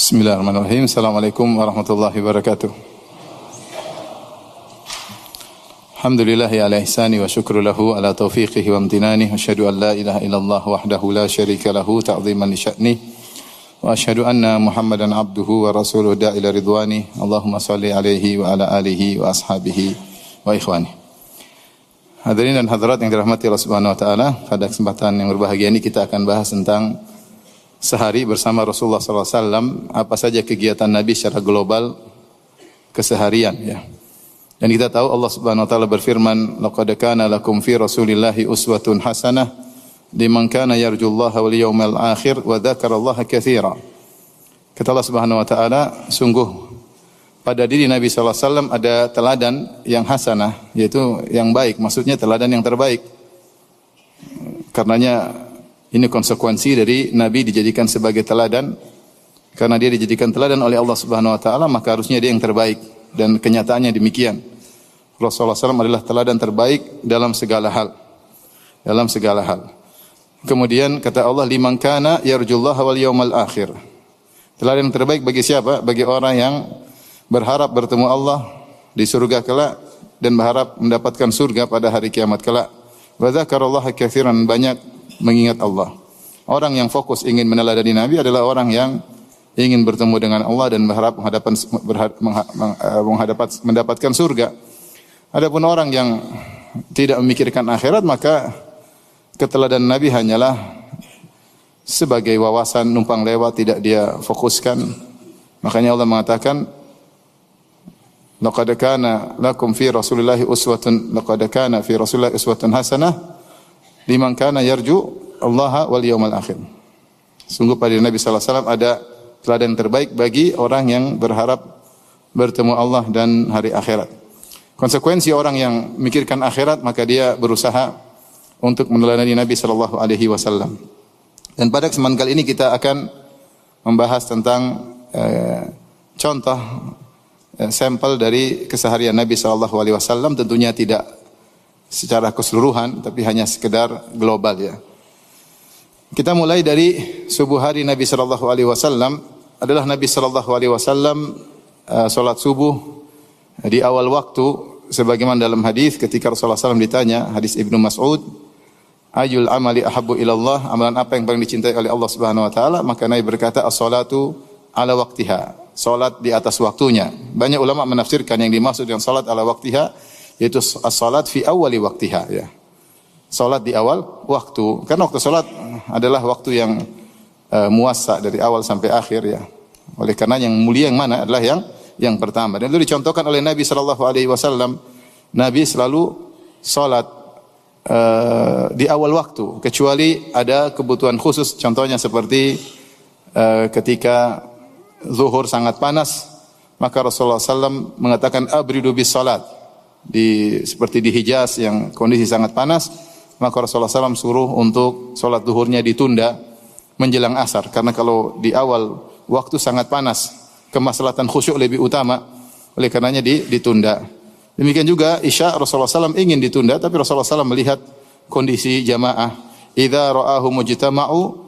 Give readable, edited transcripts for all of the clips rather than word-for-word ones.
Bismillahirrahmanirrahim. Assalamualaikum warahmatullahi wabarakatuh. Alhamdulillahi ala ihsani wa syukru lahu ala taufiqihi wa amtinani. Asyhadu an la ilaha illallah wahdahu la syarika lahu ta'ziman li sya'ni. Wa asyhadu anna Muhammadan abduhu wa rasuluhu da'ila ridwani. Allahumma salli alaihi wa ala alihi wa ashabihi wa ikhwani. Hadirin dan hadirat yang dirahmati Allah Subhanahu wa taala, pada kesempatan yang berbahagia ini kita akan bahas tentang sehari bersama Rasulullah SAW, apa saja kegiatan Nabi secara global keseharian, ya. Dan kita tahu Allah Subhanahu wa taala berfirman, "Laqad kana lakum fi Rasulillahi uswatun hasanah liman kana yarjullaha wal yawmal akhir wa dzakarallaha katsira." Kata Allah Subhanahu wa taala, sungguh pada diri Nabi SAW ada teladan yang hasanah, yaitu yang baik, maksudnya teladan yang terbaik. Karenanya ini konsekuensi dari Nabi dijadikan sebagai teladan. Karena dia dijadikan teladan oleh Allah Subhanahu wa taala, maka harusnya dia yang terbaik, dan kenyataannya demikian. Rasulullah SAW adalah teladan terbaik dalam segala hal. Dalam segala hal. Kemudian kata Allah, liman kana yarjullaha wal yawmal akhir. Teladan yang terbaik bagi siapa? Bagi orang yang berharap bertemu Allah di surga kelak dan berharap mendapatkan surga pada hari kiamat kelak. Wa dzakarallaha katsiran, banyak mengingat Allah. Orang yang fokus ingin meneladani Nabi adalah orang yang ingin bertemu dengan Allah dan berharap mendapatkan surga. Adapun orang yang tidak memikirkan akhirat, maka keteladanan Nabi hanyalah sebagai wawasan numpang lewat, tidak dia fokuskan. Makanya Allah mengatakan, laqad kana lakum fi Rasulillahi uswatun hasanah liman kana yarju Allah wal yawmal akhir. Sungguh pada Nabi sallallahu alaihi wasallam ada teladan terbaik bagi orang yang berharap bertemu Allah dan hari akhirat. Konsekuensi orang yang memikirkan akhirat, maka dia berusaha untuk meneladani Nabi sallallahu alaihi wasallam. Dan pada kesempatan kali ini kita akan membahas tentang contoh sampel dari keseharian Nabi sallallahu alaihi wasallam, tentunya tidak secara keseluruhan, tapi hanya sekedar global, ya. Kita mulai dari subuh hari Nabi sallallahu alaihi wasallam. Adalah Nabi sallallahu alaihi wasallam salat subuh di awal waktu, sebagaimana dalam hadis ketika Rasulullah SAW ditanya, hadis Ibnu Mas'ud, ayul amali ahabbu ilallah, amalan apa yang paling dicintai oleh Allah Subhanahu wa taala? Maka Nabi berkata, as-salatu ala waqtiha, salat di atas waktunya. Banyak ulama menafsirkan yang dimaksud dengan salat ala waqtiha yaitu as-salat fi awali waqtiha, ya. Salat di awal waktu. Karena waktu salat adalah waktu yang muassa dari awal sampai akhir, ya. Oleh karena yang mulia yang mana adalah yang pertama. Dan itu dicontohkan oleh Nabi sallallahu alaihi wasallam. Nabi selalu salat di awal waktu, kecuali ada kebutuhan khusus. Contohnya seperti ketika zuhur sangat panas, maka Rasulullah SAW mengatakan abridu bis salat. Seperti di Hijaz yang kondisi sangat panas, maka Rasulullah SAW suruh untuk salat zuhurnya ditunda menjelang asar, karena kalau di awal waktu sangat panas, kemaslahatan khusyuk lebih utama, oleh karenanya ditunda. Demikian juga Isya, Rasulullah SAW ingin ditunda, tapi Rasulullah SAW melihat kondisi jamaah, idza ra'ahum mujtama'u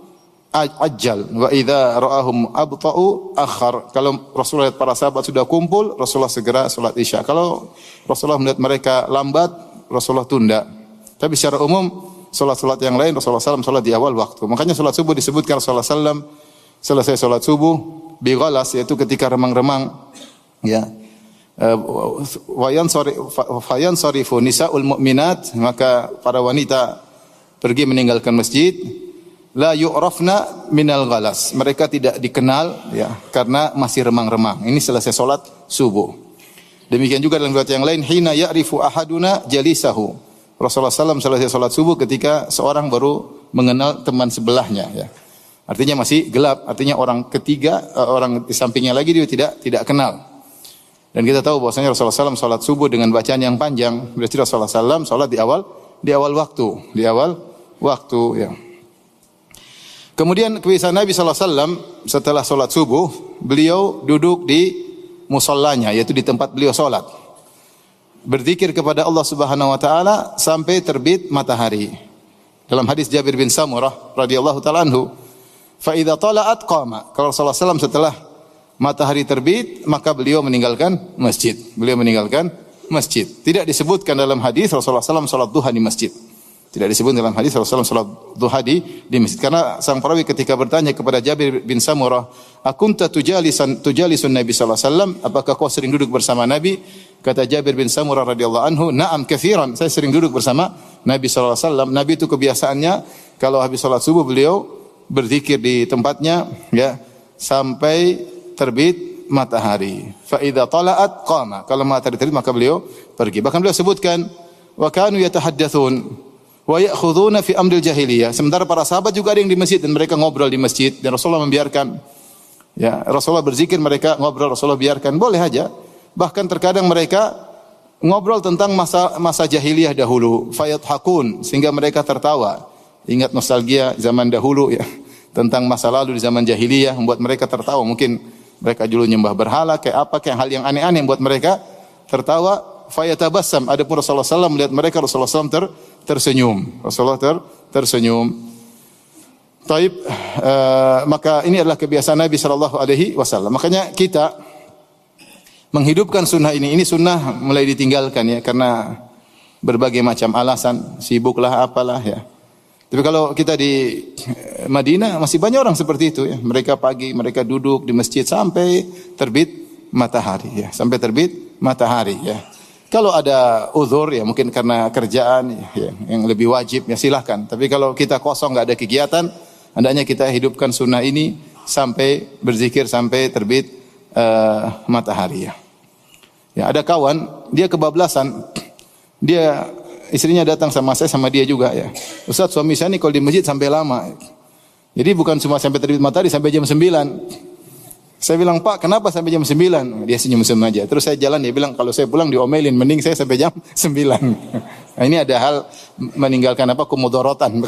ajjal wa idza ra'ahum abta'u akhar. Kalau Rasulullah lihat para sahabat sudah kumpul, Rasulullah segera salat Isya. Kalau Rasulullah melihat mereka lambat, Rasulullah tunda. Tapi secara umum salat-salat yang lain Rasulullah SAW salat di awal waktu. Makanya salat subuh disebutkan Rasulullah SAW selesai salat subuh bi ghalas, yaitu ketika remang-remang, ya. Fayan sarifu nisaul mu'minat, maka para wanita pergi meninggalkan masjid. La yu'rafna minal ghalas, mereka tidak dikenal, ya, karena masih remang-remang. Ini selesai salat subuh. Demikian juga dalam riwayat yang lain, hina ya'rifu ahaduna jalisahu. Rasulullah SAW selesai salat subuh ketika seorang baru mengenal teman sebelahnya, ya. Artinya masih gelap, artinya orang ketiga, orang di sampingnya lagi dia tidak kenal. Dan kita tahu bahwasanya Rasulullah SAW salat subuh dengan bacaan yang panjang. Berarti Rasulullah SAW salat di awal waktu, ya. Kemudian kebiasaan Nabi SAW setelah salat subuh, beliau duduk di musallanya, yaitu di tempat beliau salat, berzikir kepada Allah Subhanahu wa taala sampai terbit matahari. Dalam hadis Jabir bin Samurah radhiyallahu taala anhu, fa idza tala'at qama. Kalau Rasulullah SAW setelah matahari terbit, maka beliau meninggalkan masjid. Beliau meninggalkan masjid. Tidak disebutkan dalam hadis Rasulullah SAW salat duha di masjid. Tidak disebut dalam hadis Rasulullah SAW salat duha di masjid. Karena sang perawi ketika bertanya kepada Jabir bin Samurah, "Akunta tujalisun Nabi sallallahu alaihi wasallam? Apakah kau sering duduk bersama Nabi?" Kata Jabir bin Samurah radhiyallahu anhu, "Na'am katsiran." Saya sering duduk bersama Nabi sallallahu alaihi wasallam. Nabi itu kebiasaannya kalau habis salat subuh beliau berzikir di tempatnya ya sampai terbit matahari. Fa idza tala'at qama. Kalau matahari terbit maka beliau pergi. Bahkan beliau sebutkan wa kanu yatahaddatsun wa ya'khuduna fi amril jahiliyah. Sementara para sahabat juga ada yang di masjid dan mereka ngobrol di masjid dan Rasulullah membiarkan. Ya, Rasulullah berzikir, mereka ngobrol, Rasulullah biarkan, boleh aja. Bahkan terkadang mereka ngobrol tentang masa jahiliyah dahulu, fayathakun, sehingga mereka tertawa. Ingat nostalgia zaman dahulu ya, tentang masa lalu di zaman jahiliyah membuat mereka tertawa. Mungkin mereka dulu nyembah berhala kayak apa, kayak hal yang aneh-aneh membuat mereka tertawa. Fayatabassam. Adapun Rasulullah SAW melihat mereka, Rasulullah SAW tersenyum. Rasulullah tersenyum. Taib, maka ini adalah kebiasaan Nabi sallallahu alaihi wasallam. Makanya kita menghidupkan sunnah ini sunnah mulai ditinggalkan ya karena berbagai macam alasan, sibuklah apalah ya. Tapi kalau kita di Madinah masih banyak orang seperti itu ya. Mereka pagi mereka duduk di masjid sampai terbit matahari ya, sampai terbit matahari ya. Kalau ada uzur ya mungkin karena kerjaan ya, yang lebih wajib ya silahkan. Tapi kalau kita kosong enggak ada kegiatan, hendaknya kita hidupkan sunnah ini sampai berzikir sampai terbit matahari ya. Ya ada kawan dia kebablasan, dia istrinya datang sama saya sama dia juga ya. Ustaz suami saya ini kalau di masjid sampai lama. Jadi bukan cuma sampai terbit matahari sampai jam 9. Saya bilang, "Pak, kenapa sampai jam 9?" Dia senyum-senyum aja. Terus saya jalan, dia bilang, "Kalau saya pulang diomelin, mending saya sampai jam 9." Nah, ini ada hal meninggalkan kumudorotan.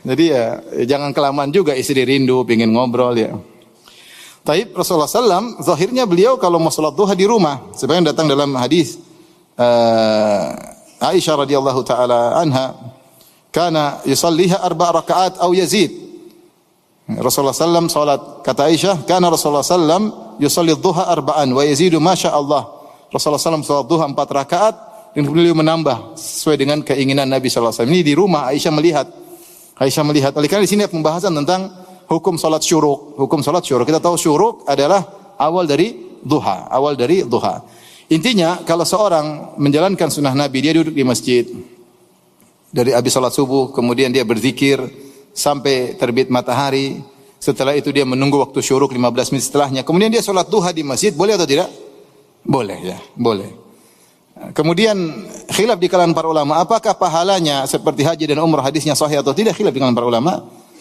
Jadi ya jangan kelamaan juga, istri rindu, pengen ngobrol ya. Taib Rasulullah SAW, zahirnya beliau kalau mau salat duha di rumah. Sebenarnya datang dalam hadis Aisyah radhiyallahu taala anha, kana yusalliha 4 rakaat atau yazid. Rasulullah SAW salat, kata Aisyah, kana Rasulullah SAW yusalli dhuha 4 wa yazidu masya Allah. Rasulullah SAW salat duha 4 rakaat dan beliau menambah sesuai dengan keinginan Nabi SAW. Ini di rumah Aisyah melihat. Oleh karena di sini ada pembahasan tentang hukum salat syuruk. Hukum salat syuruk. Kita tahu syuruk adalah awal dari duha. Intinya kalau seorang menjalankan sunnah Nabi, dia duduk di masjid dari habis salat subuh, kemudian dia berzikir sampai terbit matahari. Setelah itu dia menunggu waktu syuruk 15 menit setelahnya. Kemudian dia salat duha di masjid, boleh atau tidak? Boleh ya, boleh. Kemudian khilaf di kalangan para ulama, apakah pahalanya seperti haji dan umrah hadisnya sahih atau tidak? Khilaf di kalangan para ulama.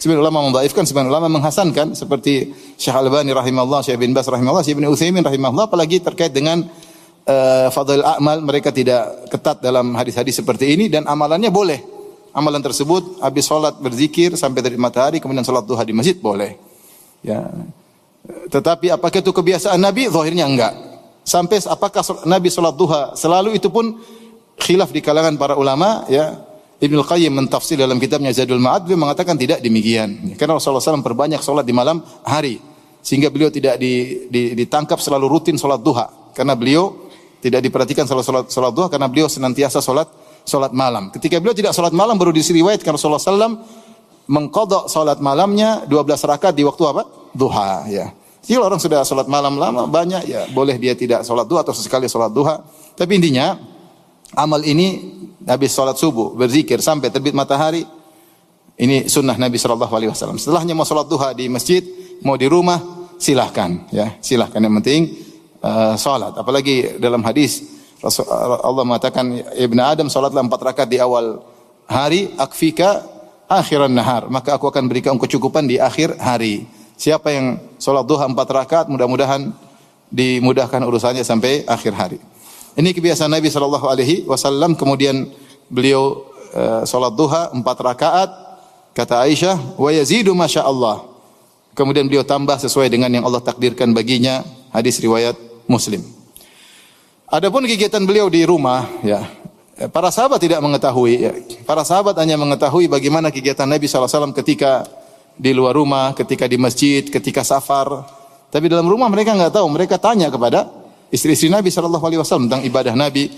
Sebagian ulama mendhaifkan, sebagian ulama menghasankan seperti Syekh Al-Albani rahimahullah, Syekh bin Baz rahimahullah, Syekh Ibnu Utsaimin rahimahullah, apalagi terkait dengan fadhil a'mal, mereka tidak ketat dalam hadis-hadis seperti ini dan amalannya boleh. Amalan tersebut habis salat berzikir sampai terbit matahari kemudian salat duha di masjid boleh. Ya. Tetapi apakah itu kebiasaan Nabi? Zahirnya enggak. Sampai apakah Nabi salat duha selalu, itu pun khilaf di kalangan para ulama ya. Ibnu Qayyim mentafsir dalam kitabnya Zadul Ma'ad, beliau mengatakan tidak demikian. Karena Rasulullah SAW perbanyak salat di malam hari sehingga beliau tidak ditangkap selalu rutin salat duha. Karena beliau tidak diperhatikan salat duha karena beliau senantiasa salat malam. Ketika beliau tidak salat malam baru diriwayatkan Rasulullah SAW mengqadha salat malamnya 12 rakaat di waktu apa? Duha ya. Jadi orang sudah salat malam lama banyak ya, boleh dia tidak salat duha atau sesekali salat duha. Tapi intinya amal ini habis salat subuh berzikir sampai terbit matahari, ini sunnah Nabi sallallahu alaihi wasallam. Setelahnya mau salat duha di masjid, mau di rumah, silahkan ya, silahkan, yang penting salat. Apalagi dalam hadis Allah mengatakan, Ibnu Adam salatlah 4 rakaat di awal hari, akfika akhiran nahar, maka aku akan berikan kecukupan di akhir hari. Siapa yang salat duha 4 rakaat, mudah-mudahan dimudahkan urusannya sampai akhir hari. Ini kebiasaan Nabi sallallahu alaihi wasallam. Kemudian beliau salat duha 4 rakaat, kata Aisyah, wa yazidu masya Allah. Kemudian beliau tambah sesuai dengan yang Allah takdirkan baginya. Hadis riwayat Muslim. Adapun kegiatan beliau di rumah, ya, para sahabat tidak mengetahui. Ya. Para sahabat hanya mengetahui bagaimana kegiatan Nabi SAW ketika di luar rumah, ketika di masjid, ketika safar. Tapi dalam rumah mereka enggak tahu. Mereka tanya kepada istri-istri Nabi sallallahu alaihi wasallam tentang ibadah Nabi,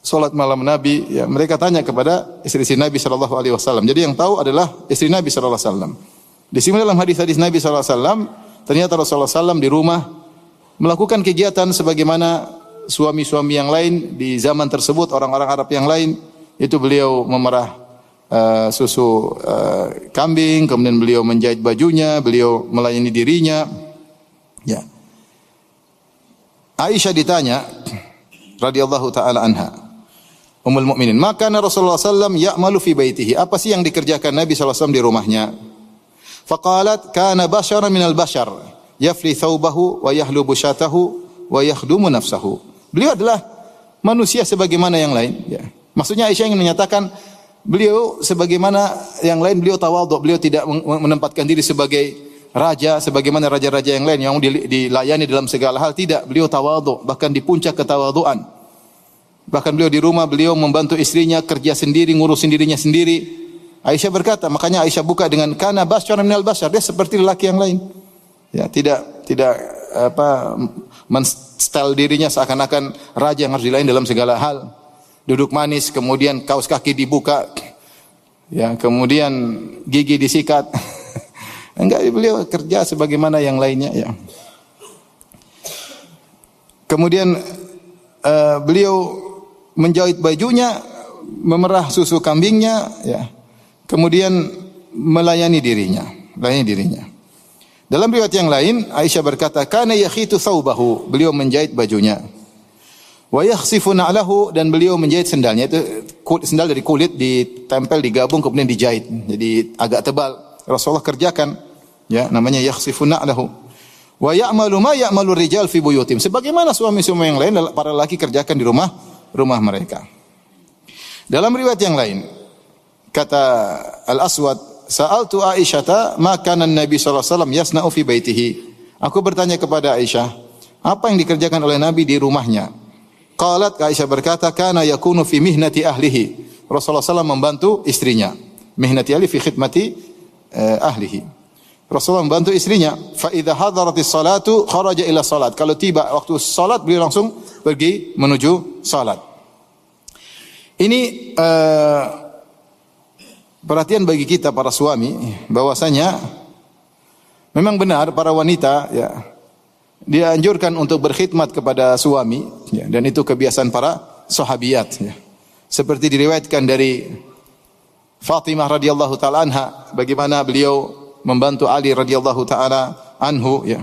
salat malam Nabi, ya, mereka tanya kepada istri-istri Nabi sallallahu alaihi wasallam. Jadi yang tahu adalah istri Nabi sallallahu alaihi wasallam. Di sini dalam hadis-hadis Nabi sallallahu alaihi wasallam, ternyata Rasulullah sallallahu di rumah melakukan kegiatan sebagaimana suami-suami yang lain di zaman tersebut, orang-orang Arab yang lain, itu beliau memerah susu kambing, kemudian beliau menjahit bajunya, beliau melayani dirinya. Ya. Aisyah ditanya radhiyallahu taala anha, Ummul Mukminin, maka Rasulullah sallallahu ya'malu fi baitihi. Apa sih yang dikerjakan Nabi sallallahu alaihi wasallam di rumahnya? Faqalat kana basyaran minal basyar, yafli thawbahu wa yahlubu syatahu wa yakhdumu nafsahu. Beliau adalah manusia sebagaimana yang lain, ya. Maksudnya Aisyah ingin menyatakan beliau sebagaimana yang lain, beliau tawadhu, beliau tidak menempatkan diri sebagai raja sebagaimana raja-raja yang lain yang dilayani dalam segala hal. Tidak, beliau tawadhu, bahkan di puncak ketawadhuan. Bahkan beliau di rumah, beliau membantu istrinya kerja sendiri, ngurusin dirinya sendiri. Aisyah berkata, makanya Aisyah buka dengan kana basyaran minal basyar, dia seperti lelaki yang lain. Ya, tidak men-style dirinya seakan-akan raja yang harus dilayani dalam segala hal. Duduk manis, kemudian kaos kaki dibuka, ya, kemudian gigi disikat. Enggak, beliau kerja sebagaimana yang lainnya, ya. Kemudian beliau menjahit bajunya, memerah susu kambingnya, ya. Kemudian melayani dirinya. Dalam riwayat yang lain, Aisyah berkata, kana yakhitu thawbahu, beliau menjahit bajunya. Wa yakhsifu na'lahu, dan beliau menjahit sendalnya. Itu sendal dari kulit ditempel, digabung, kemudian dijahit. Jadi agak tebal. Rasulullah kerjakan, ya, namanya yakhsifu na'lahu. Wa ya'malu ma ya'malu rijal fi buyutim. Sebagaimana suami-suami yang lain, para lelaki kerjakan di rumah mereka. Dalam riwayat yang lain, kata Al-Aswad, sa'altu Aisyata ma kana Nabi sallallahu alaihi wasallam yasna'u fi baitihi. Aku bertanya kepada Aisyah, apa yang dikerjakan oleh Nabi di rumahnya? Qalat, Aisyah berkata, kana yakunu fi mihnati ahlihi. Rasulullah SAW membantu istrinya. Mihnati ahli fi khidmati ahlihi. Rasulullah membantu istrinya. Fa idza hadaratis salatu kharaja ila salat. Kalau tiba waktu salat, beliau langsung pergi menuju salat. Ini perhatian bagi kita para suami, bahwasanya memang benar para wanita, ya, dianjurkan untuk berkhidmat kepada suami, ya, dan itu kebiasaan para sahabiyat, ya. Seperti diriwayatkan dari Fatimah radhiyallahu taala anha, bagaimana beliau membantu Ali radhiyallahu taala anhu, ya.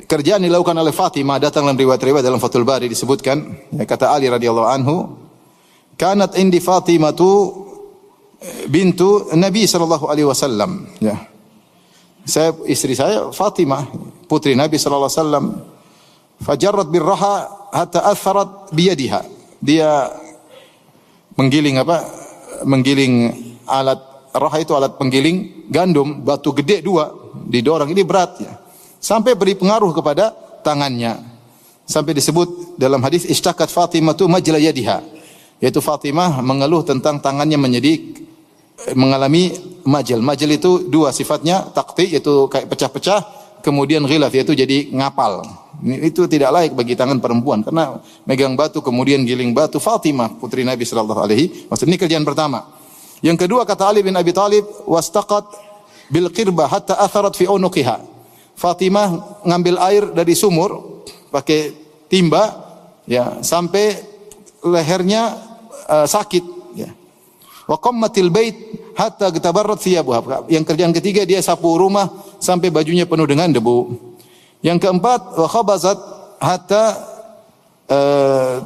Kerjaan dilakukan oleh Fatimah, datang dalam riwayat-riwayat dalam Fathul Bari disebutkan, ya, kata Ali radhiyallahu anhu, kanat indi Fatimatu bintu Nabi sallallahu alaihi wasallam, ya. Istri saya Fatimah, putri Nabi sallallahu alaihi wasallam. Fajarrat birraha hatta atharat biyadiha. Dia menggiling alat raha, itu alat penggiling gandum, batu gede 2 didorong, ini berat, ya. Sampai beri pengaruh kepada tangannya. Sampai disebut dalam hadis ishtakat Fatimah tu majla yadiha. Yaitu Fatimah mengeluh tentang tangannya mengalami majal. Majal itu 2 sifatnya, taqti yaitu kayak pecah-pecah, kemudian ghilaf yaitu jadi ngapal. Itu tidak laik bagi tangan perempuan karena megang batu kemudian giling batu. Fatimah putri Nabi sallallahu alaihi wasallam, ini kerjaan pertama. Yang kedua, kata Ali bin Abi Thalib, wastaqat bil qirba hatta atharat fi unuqiha. Fatimah ngambil air dari sumur pakai timba, ya, sampai lehernya sakit, ya. Wa qammatil bait hatta gatabarrat thiyabuha. Yang kerjaan ketiga, dia sapu rumah sampai bajunya penuh dengan debu. Yang keempat, wa khabazat hatta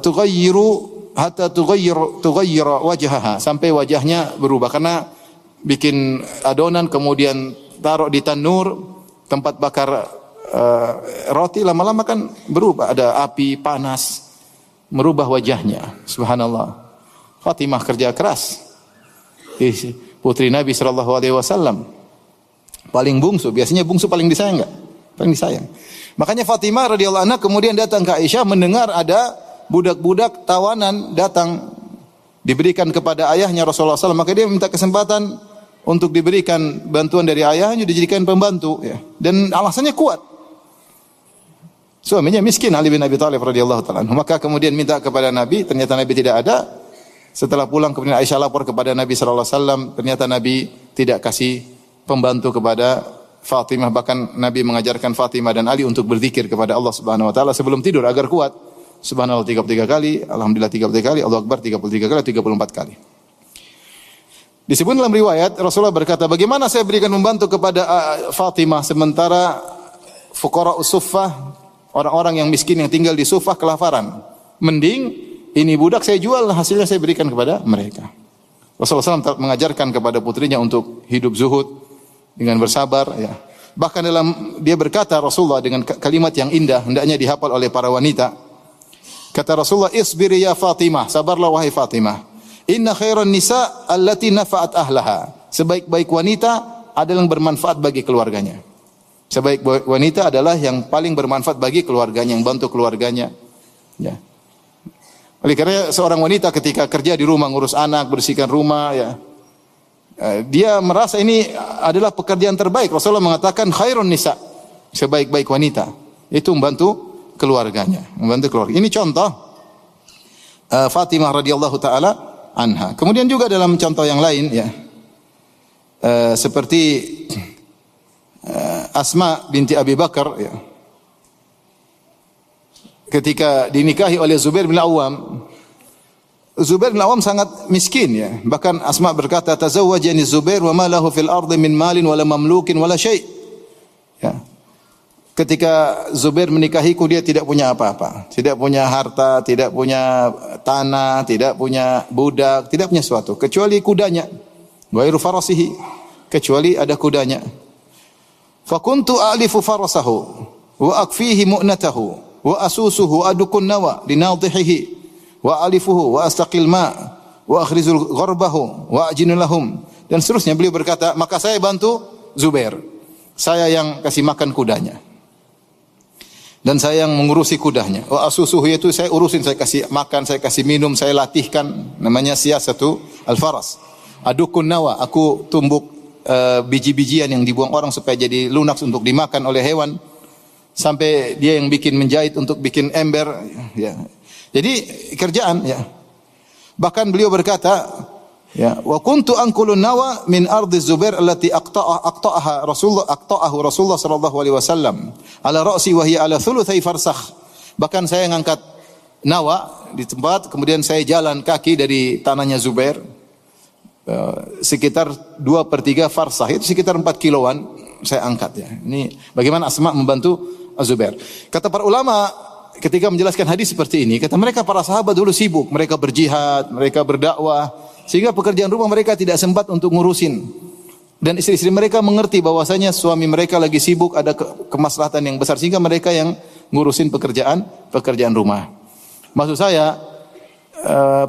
tughayyir wajhaha, sampai wajahnya berubah karena bikin adonan kemudian taruh di tanur tempat bakar roti, lama-lama kan berubah, ada api panas merubah wajahnya. Subhanallah. Fatimah kerja keras. Putri Nabi sallallahu alaihi wasallam, paling bungsu, biasanya bungsu paling disayang enggak? Paling disayang. Makanya Fatimah radhiyallahu anha kemudian datang ke Aisyah mendengar ada budak-budak tawanan datang diberikan kepada ayahnya Rasulullah SAW, maka dia minta kesempatan untuk diberikan bantuan dari ayahnya dijadikan pembantu ya. Dan alasannya kuat. Suaminya miskin Ali bin Abi Thalib radhiyallahu taala. Maka kemudian minta kepada Nabi, ternyata Nabi tidak ada. Setelah pulang kemudian Aisyah lapor kepada Nabi sallallahu alaihi wasallam, ternyata Nabi tidak kasih pembantu kepada Fatimah, bahkan Nabi mengajarkan Fatimah dan Ali untuk berzikir kepada Allah Subhanahu wa taala sebelum tidur agar kuat. Subhanallah 33 kali, alhamdulillah 33 kali, Allahu akbar 33 kali, 34 kali. Disebut dalam riwayat Rasulullah berkata, "Bagaimana saya berikan membantu kepada Fatimah sementara fuqara usuffah, orang-orang yang miskin yang tinggal di Sufah kelaparan. Mending ini budak saya jual, hasilnya saya berikan kepada mereka." Rasulullah SAW mengajarkan kepada putrinya untuk hidup zuhud dengan bersabar ya. Bahkan dalam dia berkata Rasulullah dengan kalimat yang indah hendaknya dihafal oleh para wanita. Kata Rasulullah, "Isbiri ya Fatimah, sabarlah wahai Fatimah. Inna khairan nisa allati nafa'at ahlaha." Sebaik-baik wanita adalah yang bermanfaat bagi keluarganya. Sebaik wanita adalah yang paling bermanfaat bagi keluarganya, yang bantu keluarganya. Ya. Oleh karena seorang wanita ketika kerja di rumah ngurus anak, bersihkan rumah ya, dia merasa ini adalah pekerjaan terbaik. Rasulullah mengatakan khairun nisa, sebaik-baik wanita itu membantu keluarganya, membantu keluarga. Ini contoh Fatimah radhiyallahu taala anha. Kemudian juga dalam contoh yang lain ya, seperti Asma binti Abi Bakar ya, ketika dinikahi oleh Zubair bin Awam. Zubair bin Awam sangat miskin ya. Bahkan Asma berkata, "Tazawwajani Zubair wa ma lahu fil ardi min malin wala mamlukin wala syai'." Ya. Ketika Zubair menikahiku dia tidak punya apa-apa, tidak punya harta, tidak punya tanah, tidak punya budak, tidak punya sesuatu kecuali kudanya. Ghairu farasihi, kecuali ada kudanya. Fa kuntu a'lifu farasahu wa akfihi mu'natahu wa asusuhu adukun nawa linadhihi wa alifuhu wa astaqil ma wa akhrizul gharbahu wa ajinu lahum, dan seterusnya. Beliau berkata, maka saya bantu Zubair, saya yang kasih makan kudanya dan saya yang mengurusi kudanya. Wa asusuhu, itu saya urusin, saya kasih makan, saya kasih minum, saya latihkan, namanya siyasatu al-faras. Adukun nawa, aku tumbuk biji-bijian yang dibuang orang supaya jadi lunak untuk dimakan oleh hewan, sampai dia yang bikin menjahit untuk bikin ember ya. Jadi kerjaan ya. Bahkan beliau berkata ya, wa kuntu anqulun nawa min ardi Zubair allati aqta'aha Rasulullah sallallahu alaihi wasallam ala ra'si wa hiya ala thulutsai farsakh. Bahkan saya ngangkat nawa di tempat, kemudian saya jalan kaki dari tanahnya Zubair sekitar 2/3 farsakh, itu sekitar 4 kiloan saya angkat ya. Ini bagaimana Asma membantu Zubair. Kata para ulama ketika menjelaskan hadis seperti ini, kata mereka para sahabat dulu sibuk, mereka berjihad, mereka berdakwah, sehingga pekerjaan rumah mereka tidak sempat untuk ngurusin. Dan istri-istri mereka mengerti bahwasanya suami mereka lagi sibuk, ada kemaslahatan yang besar, sehingga mereka yang ngurusin pekerjaan rumah. Maksud saya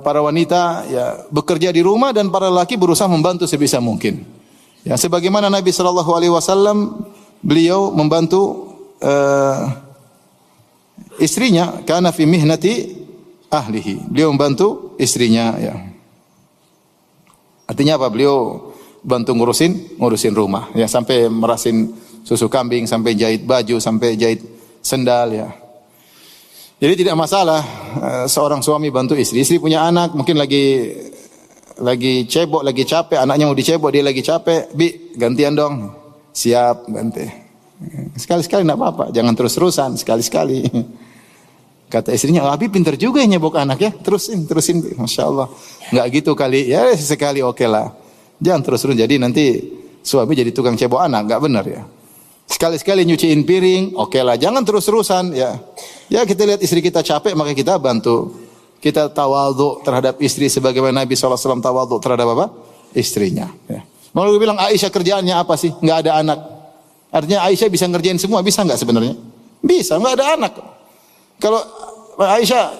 para wanita ya bekerja di rumah dan para laki berusaha membantu sebisa mungkin. Ya, sebagaimana Nabi sallallahu alaihi wasallam beliau membantu istrinya, karena fi mihnati ahlihi, beliau membantu istrinya ya. Artinya apa? Beliau bantu ngurusin rumah ya, sampai merasin susu kambing, sampai jahit baju, sampai jahit sendal ya. Jadi tidak masalah seorang suami bantu istri. Istri punya anak, mungkin lagi cebok, lagi capek, anaknya mau dicebok, dia lagi capek, "Bi, gantian dong." Siap, ganti. Sekali-sekali enggak apa-apa, jangan terus-terusan, sekali-sekali. Kata istrinya, "Abi pintar juga ya nyebok anak ya, terusin, Masya Allah." Enggak gitu kali, ya sekali oke lah. Jangan terus-terusan, jadi nanti suami jadi tukang cebok anak, enggak benar ya. Sekali-sekali nyuciin piring, oke lah, jangan terus-terusan ya. Ya kita lihat istri kita capek, maka kita bantu. Kita tawadhu terhadap istri sebagaimana Nabi SAW tawadhu terhadap apa? Istrinya ya. Mau bilang Aisyah kerjaannya apa sih? Enggak ada anak. Artinya Aisyah bisa ngerjain semua, bisa enggak sebenarnya? Bisa, enggak ada anak. Kalau Aisyah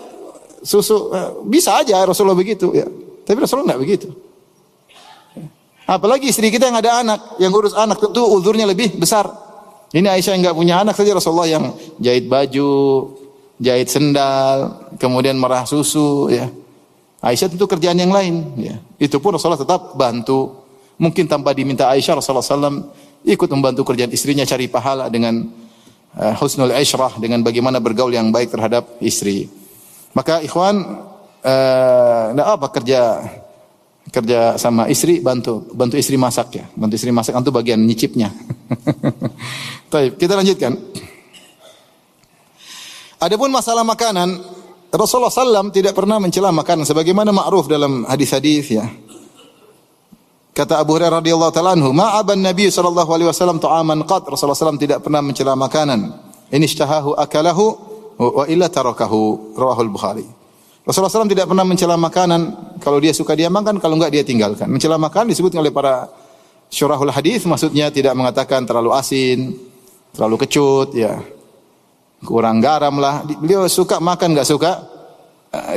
susu bisa aja Rasulullah begitu ya. Tapi Rasulullah enggak begitu. Apalagi istri kita yang ada anak, yang ngurus anak, tentu uzurnya lebih besar. Ini Aisyah yang enggak punya anak saja, Rasulullah yang jahit baju, jahit sendal, kemudian merah susu ya. Aisyah tentu kerjaan yang lain ya. Itu pun Rasulullah tetap bantu. Mungkin tanpa diminta Aisyah, Rasulullah SAW ikut membantu kerjaan istrinya cari pahala dengan husnul isyrah, dengan bagaimana bergaul yang baik terhadap istri. Maka ikhwan, enggak apa kerja sama istri, bantu istri masak ya. Bantu istri masak itu bagian nyicipnya. Baik, kita lanjutkan. Adapun masalah makanan, Rasulullah SAW tidak pernah mencela makanan sebagaimana ma'ruf dalam hadis-hadis ya. Kata Abu Hurairah radhiyallahu taala anhu, "Ma'aban Nabi sallallahu alaihi wasallam ta'aman qad." Rasulullah SAW tidak pernah mencela makanan. In ishtahahu akalahu wa illa tarakahu. Rawahul Bukhari. Rasulullah SAW tidak pernah mencela makanan. Kalau dia suka dia makan, kalau enggak dia tinggalkan. Mencela makanan disebut oleh para syurahul hadis, maksudnya tidak mengatakan terlalu asin, terlalu kecut, ya, kurang garam lah. Beliau suka makan, enggak suka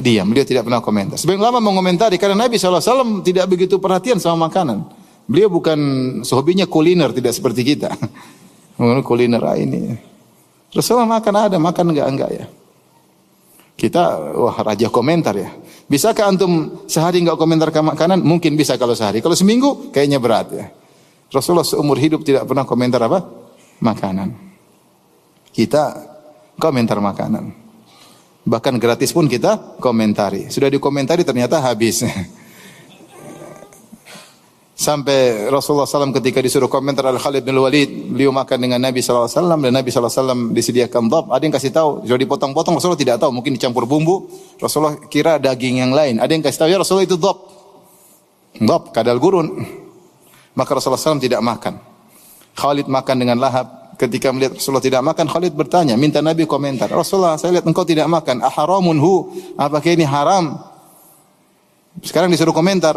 diam. Beliau tidak pernah komentar. Sebagian ulama mengomentari karena Nabi SAW tidak begitu perhatian sama makanan. Beliau bukan hobinya kuliner, tidak seperti kita. Kuliner ini. Rasulullah makan ada, makan enggak ya. Kita wah raja komentar ya. Bisakah antum sehari enggak komentar ke makanan? Mungkin bisa kalau sehari. Kalau seminggu kayaknya berat ya. Rasulullah seumur hidup tidak pernah komentar apa? Makanan. Kita komentar makanan. Bahkan gratis pun kita komentari. Sudah dikomentari ternyata habis. Sampai Rasulullah SAW ketika disuruh komentar Al-Khalid bin Walid, beliau makan dengan Nabi SAW dan Nabi SAW disediakan dhab. Ada yang kasih tahu, sudah dipotong-potong, Rasulullah tidak tahu, mungkin dicampur bumbu. Rasulullah kira daging yang lain. Ada yang kasih tahu, ya Rasulullah itu dhab. Dhab, kadal gurun. Maka Rasulullah SAW tidak makan. Khalid makan dengan lahap. Ketika melihat Rasulullah tidak makan, Khalid bertanya, minta Nabi komentar. Rasulullah, saya lihat engkau tidak makan. Aharamun hu, apakah ini haram? Sekarang disuruh komentar.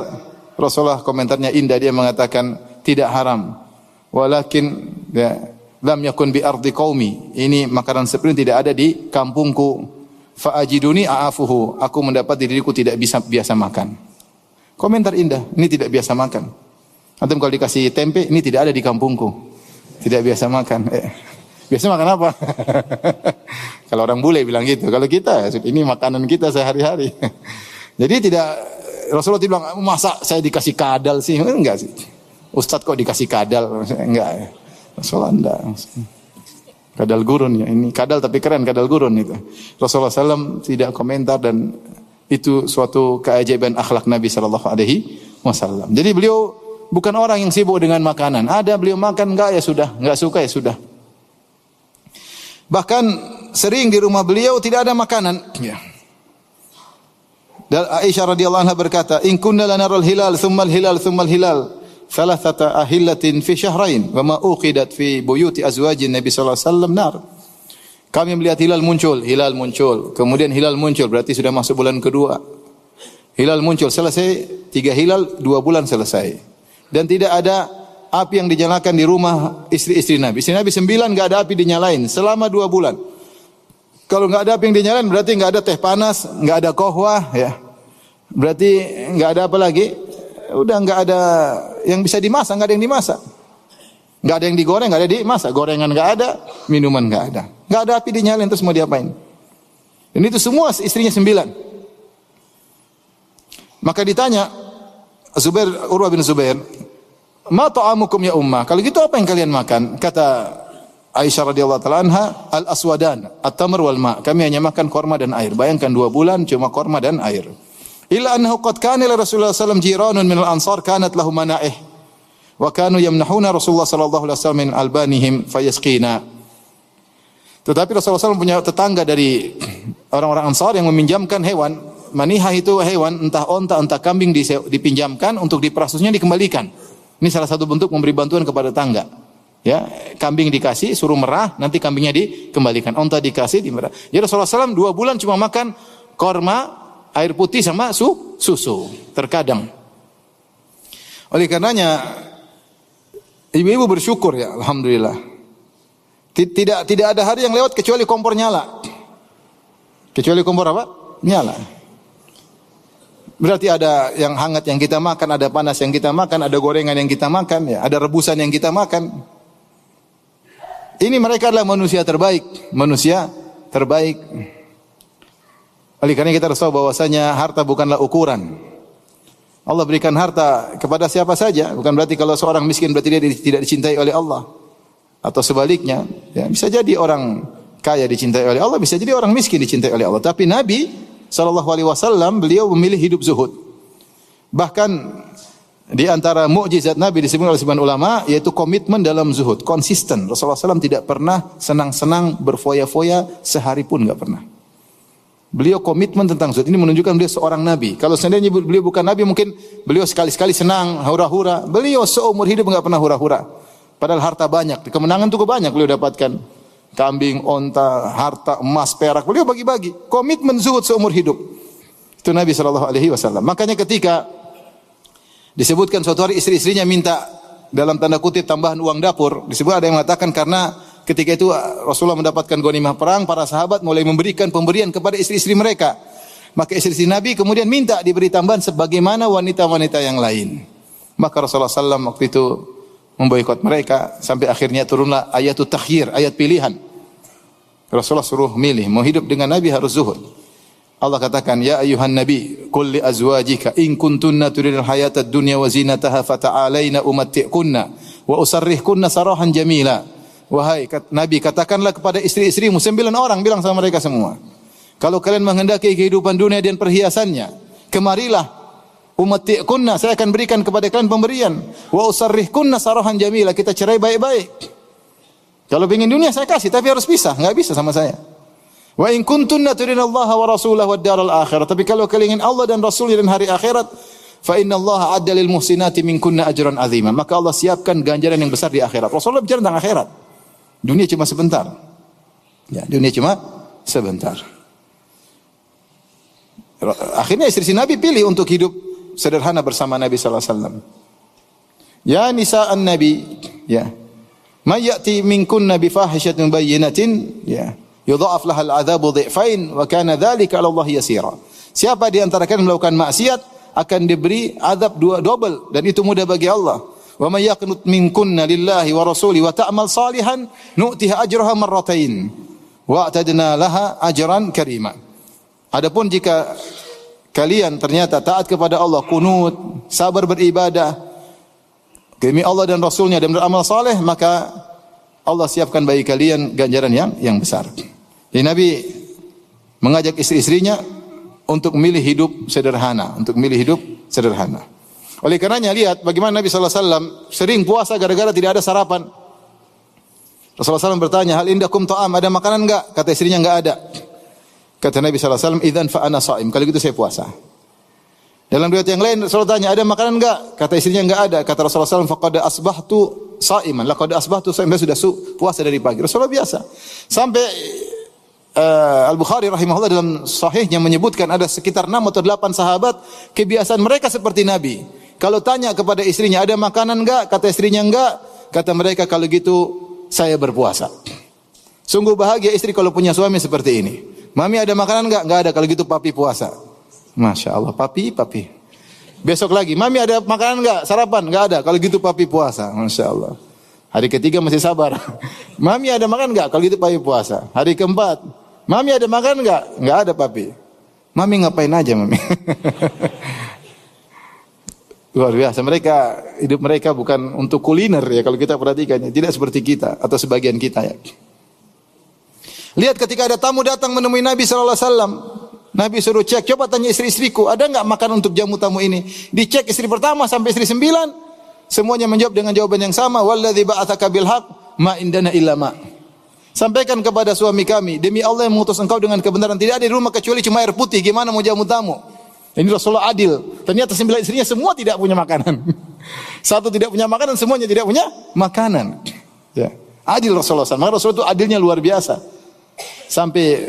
Rasulullah komentarnya indah, dia mengatakan tidak haram. Walakin ya, lam yakun bi ardi qaumi. Ini makanan seperti ini tidak ada di kampungku. Fa ajiduni a'afuhu. Aku mendapat diriku tidak bisa biasa makan. Komentar indah, ini tidak biasa makan. Antum kalau dikasih tempe, ini tidak ada di kampungku. Tidak biasa makan. Biasa makan apa? Kalau orang bule bilang gitu. Kalau kita, ini makanan kita sehari-hari. Jadi tidak, Rasulullah tidak bilang, masa saya dikasih kadal sih? Enggak sih. Ustadz kok dikasih kadal? Enggak. Rasulullah enggak. Kadal gurun ya. Ini kadal tapi keren, kadal gurun itu. Rasulullah SAW tidak komentar dan itu suatu keajaiban akhlak Nabi SAW. Jadi beliau bukan orang yang sibuk dengan makanan. Ada beliau makan enggak ya sudah, enggak suka ya sudah. Bahkan sering di rumah beliau tidak ada makanan. Ya. Dan Aisyah radhiyallahu anha berkata, "In kunna lanaral hilal, thumma al-hilal, thumma al-hilal, thalathata ahillatin fi syahrain, wa ma uqidat fi buyuti azwajin Nabi sallallahu alaihi wasallam nar." Kami melihat hilal muncul, kemudian hilal muncul, berarti sudah masuk bulan kedua. Hilal muncul, selesai 3 hilal, 2 bulan selesai. Dan tidak ada api yang dinyalakan di rumah istri-istri Nabi. Istri Nabi 9 enggak ada api dinyalain selama 2 bulan. Kalau enggak ada api yang dinyalain berarti enggak ada teh panas, enggak ada kohwah ya. Berarti enggak ada apa lagi? Udah enggak ada yang bisa dimasak, enggak ada yang dimasak. Enggak ada yang digoreng, enggak ada dimasak. Gorengan enggak ada, minuman enggak ada. Enggak ada api dinyalain terus mau diapain? Dan itu semua istrinya 9. Maka ditanya Urwah bin Zubair, "Ma ta'amukum ya ummah?" Kalau gitu apa yang kalian makan? Kata Aisyah radhiyallahu taala anha, "Al-aswadan, at-tamr wal ma." Kami hanya makan korma dan air. Bayangkan 2 bulan cuma korma dan air. Illa annahu qad kana li Rasulullah sallallahu alaihi wasallam jiranun min al-ansar kanat lahum mana'ih. Wa kanu yamnahuna Rasulullah sallallahu alaihi wasallam min albanihim fayasqina. Tetapi Rasulullah SAW punya tetangga dari orang-orang Ansar yang meminjamkan hewan. Manihah itu hewan, entah onta, entah kambing dipinjamkan untuk diperasusnya dikembalikan. Ini salah satu bentuk memberi bantuan kepada tetangga. Ya, kambing dikasih, suruh merah, nanti kambingnya dikembalikan. Onta dikasih, dimerah. Jadi Rasulullah SAW 2 bulan cuma makan korma, air putih sama susu. Terkadang. Oleh karenanya, ibu-ibu bersyukur ya, alhamdulillah. Tidak ada hari yang lewat kecuali kompor nyala. Kecuali kompor apa? Nyala. Berarti ada yang hangat yang kita makan, ada panas yang kita makan, ada gorengan yang kita makan, ya, ada rebusan yang kita makan. Ini mereka adalah manusia terbaik. Oleh karena kita harus tahu bahwasanya harta bukanlah ukuran. Allah berikan harta kepada siapa saja, bukan berarti kalau seorang miskin berarti dia tidak dicintai oleh Allah. Atau sebaliknya, ya, bisa jadi orang kaya dicintai oleh Allah, bisa jadi orang miskin dicintai oleh Allah. Tapi Nabi SAW beliau memilih hidup zuhud. Bahkan di antara mukjizat Nabi disebut oleh sebagian ulama yaitu komitmen dalam zuhud, konsisten. Rasulullah SAW tidak pernah senang-senang berfoya-foya sehari pun enggak pernah. Beliau komitmen tentang zuhud. Ini menunjukkan beliau seorang nabi. Kalau seandainya beliau bukan nabi, mungkin beliau sekali-sekali senang, hura-hura. Beliau seumur hidup enggak pernah hura-hura. Padahal harta banyak, kemenangan cukup banyak beliau dapatkan. Kambing, onta, harta, emas, perak, beliau bagi-bagi. Komitmen zuhud seumur hidup. Itu Nabi SAW. Makanya ketika disebutkan suatu hari istri-istrinya minta dalam tanda kutip tambahan uang dapur, disebut ada yang mengatakan karena ketika itu Rasulullah mendapatkan ghanimah perang, para sahabat mulai memberikan pemberian kepada istri-istri mereka. Maka istri-istri Nabi kemudian minta diberi tambahan sebagaimana wanita-wanita yang lain. Maka Rasulullah SAW waktu itu memboikot mereka sampai akhirnya turunlah ayatut takhyir, ayat pilihan. Rasulullah suruh milih, mau hidup dengan Nabi harus zuhud. Allah katakan, ya ayuhan nabi, qul li azwajika in kuntunna turidul hayatad dunya wa zinataha fata'alaina umatti'kunna wa usarrihkunna sarahan jamila. Wahai Nabi, katakanlah kepada istri-istrimu, 9 orang, bilang sama mereka semua. Kalau kalian menghendaki kehidupan dunia dan perhiasannya, kemarilah umatti'kunna, saya akan berikan kepada kalian pemberian. Wa usarrihkunna sarahan jamila, kita cerai baik-baik. Kalau ingin dunia saya kasih, tapi harus pisah, enggak bisa sama saya. Wa in kuntunna turinallaha wa rasulahu wad daral akhirah, tapi kalau kalian ingin Allah dan Rasulnya dan hari akhirat, fa innallaha adda lil muhsinati minkunna ajran azima, maka Allah siapkan ganjaran yang besar di akhirat. Rasulullah bicara tentang akhirat. Dunia cuma sebentar. Ya, dunia cuma sebentar. Akhirnya istri Nabi pilih untuk hidup sederhana bersama Nabi sallallahu alaihi wasallam. Ya nisa'an Nabi, ya. May ya'ti minkunna bi fahishatin bayyinatin, ya. Yudha'af lahal 'adzabu dhi'fain wa kana dzalika 'ala Allah yasira. Siapa di antara kalian melakukan maksiat akan diberi azab double dan itu mudah bagi Allah. Wa may yaqnut minkunna lillahi wa rasuli wa ta'mal salihan nu'tiha ajraha marratain wa a'tadna laha ajran karima. Adapun jika kalian ternyata taat kepada Allah, kunut, sabar beribadah demi Allah dan Rasulnya dan beramal saleh, maka Allah siapkan bagi kalian ganjaran yang besar. Jadi Nabi mengajak istri-istrinya untuk memilih hidup sederhana, Oleh karenanya lihat bagaimana Nabi sallallahu alaihi wasallam sering puasa gara-gara tidak ada sarapan. Rasulullah SAW bertanya, hal indakum ta'am, ada makanan enggak? Kata istrinya enggak ada. Kata Nabi sallallahu alaihi wasallam, idzan fa ana shaim, kalau gitu saya puasa. Dalam riwayat yang lain Rasulullah tanya, ada makanan enggak? Kata istrinya enggak ada. Kata Rasulullah SAW, faqad asbahtu shaiman, laqad asbahtu shaiman, sudah puasa dari pagi. Rasulullah biasa. Sampai Al-Bukhari rahimahullah dalam sahihnya menyebutkan ada sekitar 6 atau 8 sahabat kebiasaan mereka seperti Nabi. Kalau tanya kepada istrinya, ada makanan enggak? Kata istrinya enggak. Kata mereka, kalau gitu saya berpuasa. Sungguh bahagia istri kalau punya suami seperti ini. Mami ada makanan enggak? Enggak ada. Kalau gitu papi puasa. Masya Allah, papi. Besok lagi, mami ada makanan enggak? Sarapan? Enggak ada. Kalau gitu papi puasa. Masya Allah. Hari ketiga masih sabar. Mami ada makan enggak? Kalau gitu papi puasa. Hari keempat, mami ada makan enggak? Enggak ada papi. Mami ngapain aja mami? Luar biasa. Hidup mereka bukan untuk kuliner ya, kalau kita perhatikannya. Tidak seperti kita atau sebagian kita ya. Lihat ketika ada tamu datang menemui Nabi SAW. Nabi suruh cek, coba tanya istri-istriku, ada enggak makan untuk jamu tamu ini? Dicek istri pertama sampai istri 9. Semuanya menjawab dengan jawaban yang sama. Walladzi ba'atsaka bil haqq ma indana illa ma. Sampaikan kepada suami kami, demi Allah yang mengutus engkau dengan kebenaran, tidak ada di rumah kecuali cuma air putih. Gimana mau jamu tamu? Ini Rasulullah adil. Ternyata 9 istrinya semua tidak punya makanan. Satu tidak punya makanan, semuanya tidak punya makanan. Ya. Adil Rasulullah SAW. Maka Rasulullah itu adilnya luar biasa. Sampai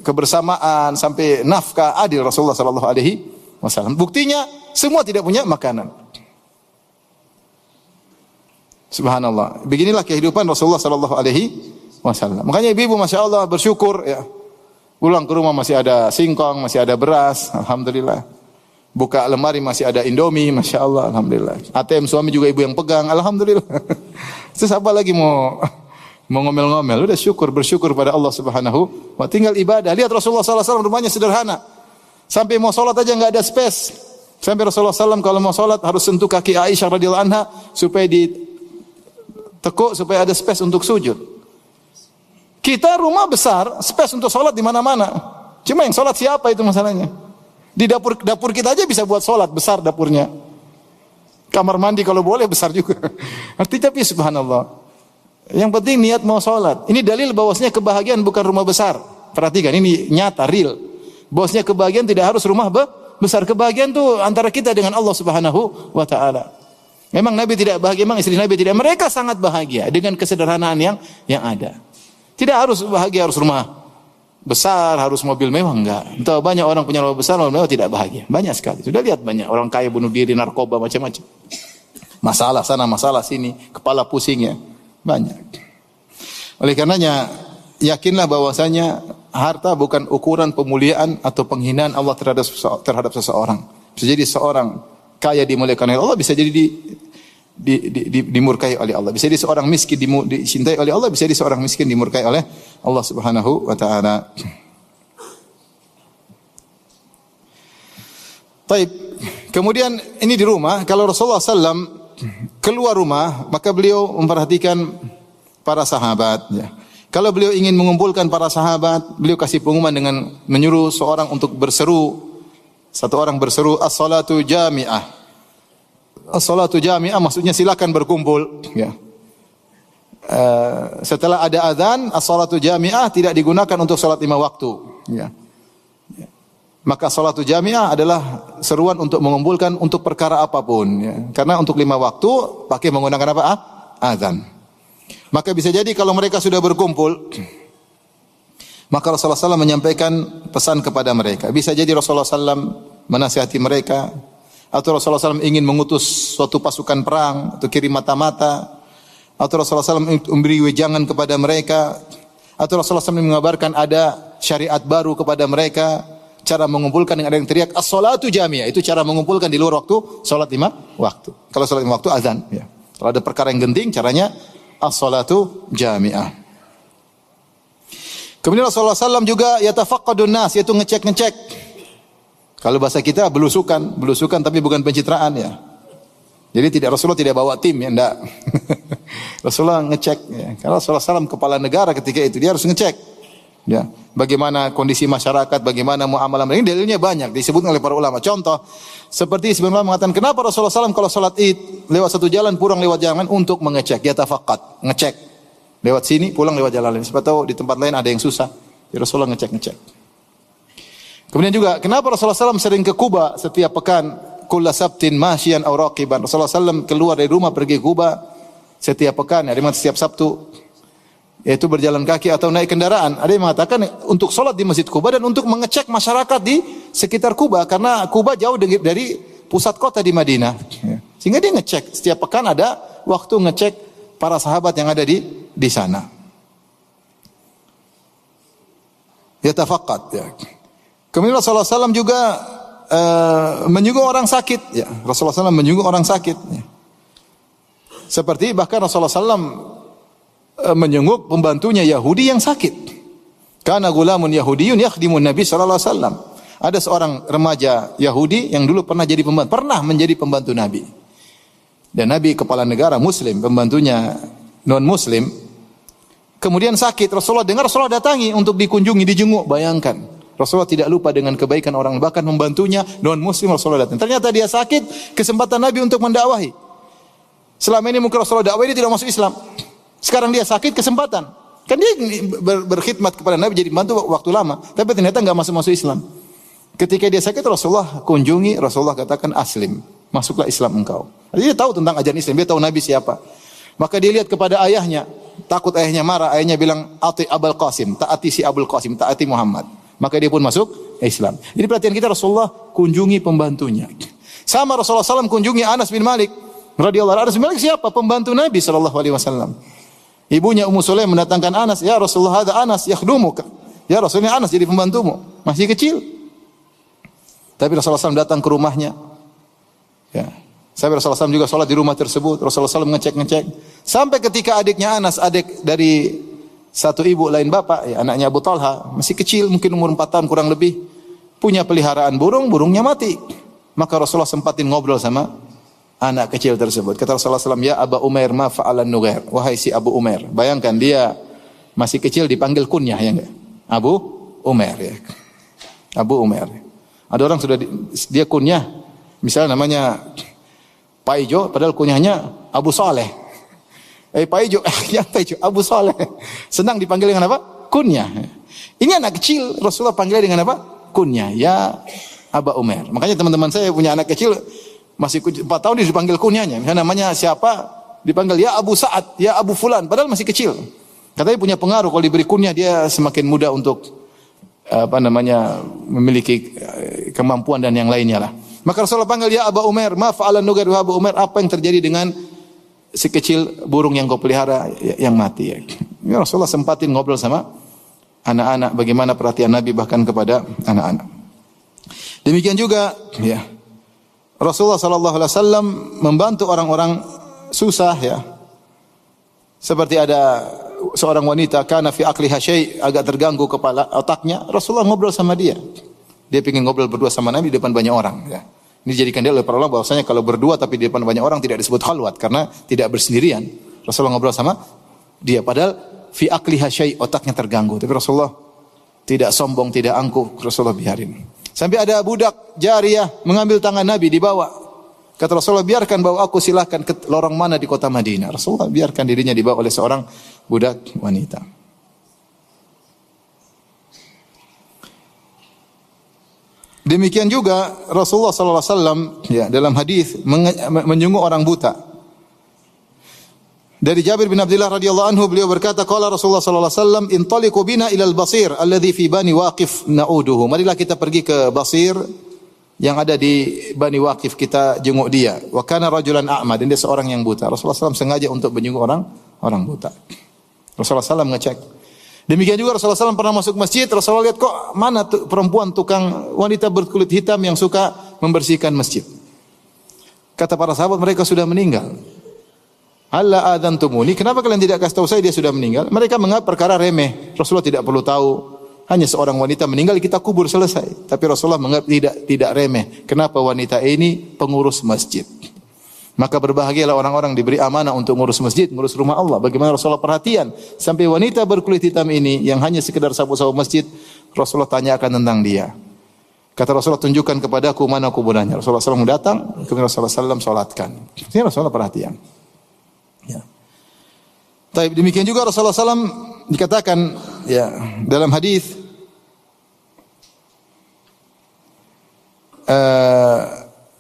kebersamaan, sampai nafkah, adil Rasulullah SAW. Buktinya semua tidak punya makanan. Subhanallah. Beginilah kehidupan Rasulullah SAW. Makanya ibu-ibu masya Allah bersyukur ya. Pulang ke rumah masih ada singkong, masih ada beras, alhamdulillah. Buka lemari masih ada Indomie, masya Allah, alhamdulillah. ATM suami juga ibu yang pegang, alhamdulillah. Terus apa lagi mau ngomel-ngomel? Udah bersyukur pada Allah Subhanahu wa. Tinggal ibadah. Lihat Rasulullah SAW rumahnya sederhana. Sampai mau sholat aja nggak ada space. Sampai Rasulullah SAW kalau mau sholat harus sentuh kaki Aisyah radhiyallahu anha supaya ditekuk supaya ada space untuk sujud. Kita rumah besar, space untuk sholat di mana-mana. Cuma yang sholat siapa itu masalahnya. Di dapur kita aja bisa buat sholat besar dapurnya. Kamar mandi kalau boleh besar juga. Artinya tapi subhanallah. Yang penting niat mau sholat. Ini dalil bahwasanya kebahagiaan bukan rumah besar. Perhatikan ini nyata real. Bahwasanya kebahagiaan tidak harus rumah besar. Kebahagiaan itu antara kita dengan Allah Subhanahu wa taala. Memang Nabi tidak bahagia, memang istri Nabi tidak. Mereka sangat bahagia dengan kesederhanaan yang ada. Tidak harus bahagia harus rumah besar, harus mobil mewah, enggak. Entah banyak orang punya rumah besar, mobil mewah tidak bahagia. Banyak sekali. Sudah lihat banyak orang kaya bunuh diri, narkoba, macam-macam. Masalah sana, masalah sini, kepala pusingnya banyak. Oleh karenanya yakinlah bahwasanya harta bukan ukuran pemuliaan atau penghinaan Allah terhadap seseorang. Bisa jadi seorang kaya dimuliakan oleh Allah, bisa jadi dimurkai oleh Allah. Bisa jadi seorang miskin dicintai oleh Allah, bisa jadi seorang miskin dimurkai oleh Allah Subhanahu wa taala. Baik. Kemudian ini di rumah, kalau Rasulullah SAW keluar rumah, maka beliau memperhatikan para sahabat. Ya. Kalau beliau ingin mengumpulkan para sahabat, beliau kasih pengumuman dengan menyuruh seorang untuk berseru. Satu orang berseru, as-salatu jami'ah. As-salatu jami'ah maksudnya silakan berkumpul. Ya. Setelah ada azan, as-salatu jami'ah tidak digunakan untuk salat 5 waktu. Ya. Maka salatu jami'ah adalah seruan untuk mengumpulkan untuk perkara apapun. Ya. Karena untuk 5 waktu pakai menggunakan apa? Azan. Maka bisa jadi kalau mereka sudah berkumpul, maka Rasulullah SAW menyampaikan pesan kepada mereka. Bisa jadi Rasulullah SAW menasihati mereka, atau Rasulullah SAW ingin mengutus suatu pasukan perang, atau kirim mata-mata, atau Rasulullah SAW memberi wejangan kepada mereka, atau Rasulullah SAW mengabarkan ada syariat baru kepada mereka. Cara mengumpulkan dengan ada yang teriak as-salatu jami'ah, itu cara mengumpulkan di luar waktu salat 5 waktu. Kalau salat 5 waktu azan, ya. Kalau ada perkara yang genting caranya as-salatu jami'ah. Kemudian Rasulullah SAW juga yatafaqqadun nas, yaitu ngecek-ngecek. Kalau bahasa kita belusukan tapi bukan pencitraan ya. Jadi Rasulullah tidak bawa tim ya, enggak. Rasulullah ngecek ya. Karena Rasulullah SAW kepala negara ketika itu dia harus ngecek. Ya, bagaimana kondisi masyarakat, bagaimana muamalah mereka, dalilnya banyak disebutkan oleh para ulama. Contoh, seperti sebenarnya mengatakan kenapa Rasulullah SAW kalau salat Id lewat satu jalan pulang lewat jalan untuk mengecek, yatafaqqad, ngecek. Lewat sini pulang lewat jalan lain. Siapa tahu di tempat lain ada yang susah. Ya Rasulullah ngecek. Kemudian juga kenapa Rasulullah SAW sering ke Kuba setiap pekan, kulla sabtin masyian aw raqiban. Rasulullah SAW keluar dari rumah pergi ke Kuba setiap pekan, ada setiap Sabtu. Yaitu berjalan kaki atau naik kendaraan. Ada yang mengatakan untuk sholat di Masjid Kuba dan untuk mengecek masyarakat di sekitar Kuba. Karena Kuba jauh dari pusat kota di Madinah. Sehingga dia ngecek. Setiap pekan ada waktu ngecek para sahabat yang ada di sana. Yatafaqqad. Ya. Kemudian Rasulullah SAW juga menyungguh orang sakit. Ya. Rasulullah SAW menyungguh orang sakit. Ya. Seperti bahkan Rasulullah SAW menyenguk pembantunya Yahudi yang sakit. Kana gulamun Yahudiyun yakhdimun Nabi sallallahu alaihi wasallam. Ada seorang remaja Yahudi yang dulu pernah menjadi pembantu Nabi. Dan Nabi kepala negara muslim, pembantunya non muslim. Kemudian sakit, Rasulullah dengar, Rasulullah datangi untuk dikunjungi, dijenguk. Bayangkan, Rasulullah tidak lupa dengan kebaikan orang, bahkan membantunya non muslim Rasulullah datang. Ternyata dia sakit, kesempatan Nabi untuk mendakwahi. Selama ini mungkin Rasulullah dakwah dia tidak masuk Islam. Sekarang dia sakit, kesempatan. Kan dia berkhidmat kepada Nabi jadi bantu waktu lama, tapi ternyata enggak masuk Islam. Ketika dia sakit Rasulullah kunjungi, Rasulullah katakan aslim, masuklah Islam engkau. Dia tahu tentang ajaran Islam, dia tahu Nabi siapa. Maka dia lihat kepada ayahnya, takut ayahnya marah, ayahnya bilang ati Abul Qasim, taati si Abul Qasim, taati Muhammad. Maka dia pun masuk Islam. Jadi perhatian kita Rasulullah kunjungi pembantunya. Sama Rasulullah SAW kunjungi Anas bin Malik radhiyallahu anhu. Anas bin Malik siapa? Pembantu Nabi sallallahu alaihi wasallam. Ibunya Ummu Sulaim mendatangkan Anas, ya Rasulullah, ada Anas yakhdumuka. Ya Rasulullah, Anas jadi pembantumu, masih kecil. Tapi Rasulullah SAW datang ke rumahnya. Ya. Sampai Rasulullah SAW juga sholat di rumah tersebut. Rasulullah SAW ngecek. Sampai ketika adiknya Anas, adik dari satu ibu lain bapak, ya, anaknya Abu Talha, masih kecil, mungkin umur 4 tahun kurang lebih. punya peliharaan burung, burungnya mati. Maka Rasulullah sempatin ngobrol sama anak kecil tersebut. Kata Rasulullah SAW, ya Aba Umair ma fa'alan Nughair. Wahai si Abu Umair. Bayangkan dia masih kecil dipanggil kunyah, ya enggak? Abu Umair, ya. Abu Umair. Ada orang sudah dia kunyah, misalnya namanya Pak Ijo, padahal kunyahnya Abu Saleh. Pak Ijo, ya Pak Ijo, Abu Saleh. Senang dipanggil dengan apa? Kunyah. Ini anak kecil, Rasulullah panggilnya dengan apa? Kunyah. Ya Aba Umair. Makanya teman-teman saya punya anak kecil masih 4 tahun dia dipanggil kunyahnya. Misalnya namanya siapa? Dipanggil ya Abu Sa'ad, ya Abu Fulan, padahal masih kecil. Katanya punya pengaruh kalau diberi kunyah dia semakin mudah untuk memiliki kemampuan dan yang lainnya lah. Maka Rasulullah panggil ya Aba Umair, ma fa'alan Nughair wa Abu Umair, apa yang terjadi dengan si kecil burung yang kau pelihara yang mati ya. Ya Rasulullah sempatin ngobrol sama anak-anak, bagaimana perhatian Nabi bahkan kepada anak-anak. Demikian juga ya, Rasulullah sallallahu alaihi wasallam membantu orang-orang susah ya. Seperti ada seorang wanita kana fi aqliha syai', agak terganggu kepala otaknya, Rasulullah ngobrol sama dia. Dia ingin ngobrol berdua sama Nabi di depan banyak orang ya. Ini dijadikan dia oleh para ulama bahwasanya kalau berdua tapi di depan banyak orang tidak disebut khalwat karena tidak bersendirian. Rasulullah ngobrol sama dia padahal fi aqliha syai', otaknya terganggu. Tapi Rasulullah tidak sombong, tidak angkuh, Rasulullah biarin. Sampai ada budak jariyah mengambil tangan Nabi dibawa. Kata Rasulullah, biarkan bawa aku, silahkan ke lorong mana di kota Madinah. Rasulullah biarkan dirinya dibawa oleh seorang budak wanita. Demikian juga Rasulullah sallallahu alaihi wasallam ya dalam hadis menyungguh orang buta. Dari Jabir bin Abdullah radhiyallahu anhu beliau berkata, qala Rasulullah sallallahu alaihi wasallam, intaliqu bina ilal Basir alladhi fi Bani Waqif na'uduhu. Marilah kita pergi ke Basir yang ada di Bani Waqif, kita jenguk dia. Wa kana rajulan a'ma, dan dia seorang yang buta. Rasulullah SAW sengaja untuk menjenguk orang buta. Rasulullah SAW ngecek. Demikian juga Rasulullah SAW pernah masuk masjid, Rasulullah lihat kok mana perempuan tukang wanita berkulit hitam yang suka membersihkan masjid. Kata para sahabat, mereka sudah meninggal. Alla adzantumuni, kenapa kalian tidak kasih tahu saya dia sudah meninggal? Mereka menganggap perkara remeh. Rasulullah tidak perlu tahu. Hanya seorang wanita meninggal kita kubur selesai. Tapi Rasulullah menganggap tidak remeh. Kenapa wanita ini pengurus masjid? Maka berbahagialah orang-orang diberi amanah untuk ngurus masjid, ngurus rumah Allah. Bagaimana Rasulullah perhatian sampai wanita berkulit hitam ini yang hanya sekedar sapu-sapu masjid, Rasulullah tanyakan tentang dia. Kata Rasulullah, tunjukkan kepadaku mana kuburannya. Rasulullah SAW datang, kemudian Rasulullah SAW salatkan. Ini Rasulullah perhatian. Ya. Tapi demikian juga Rasulullah SAW dikatakan ya dalam hadis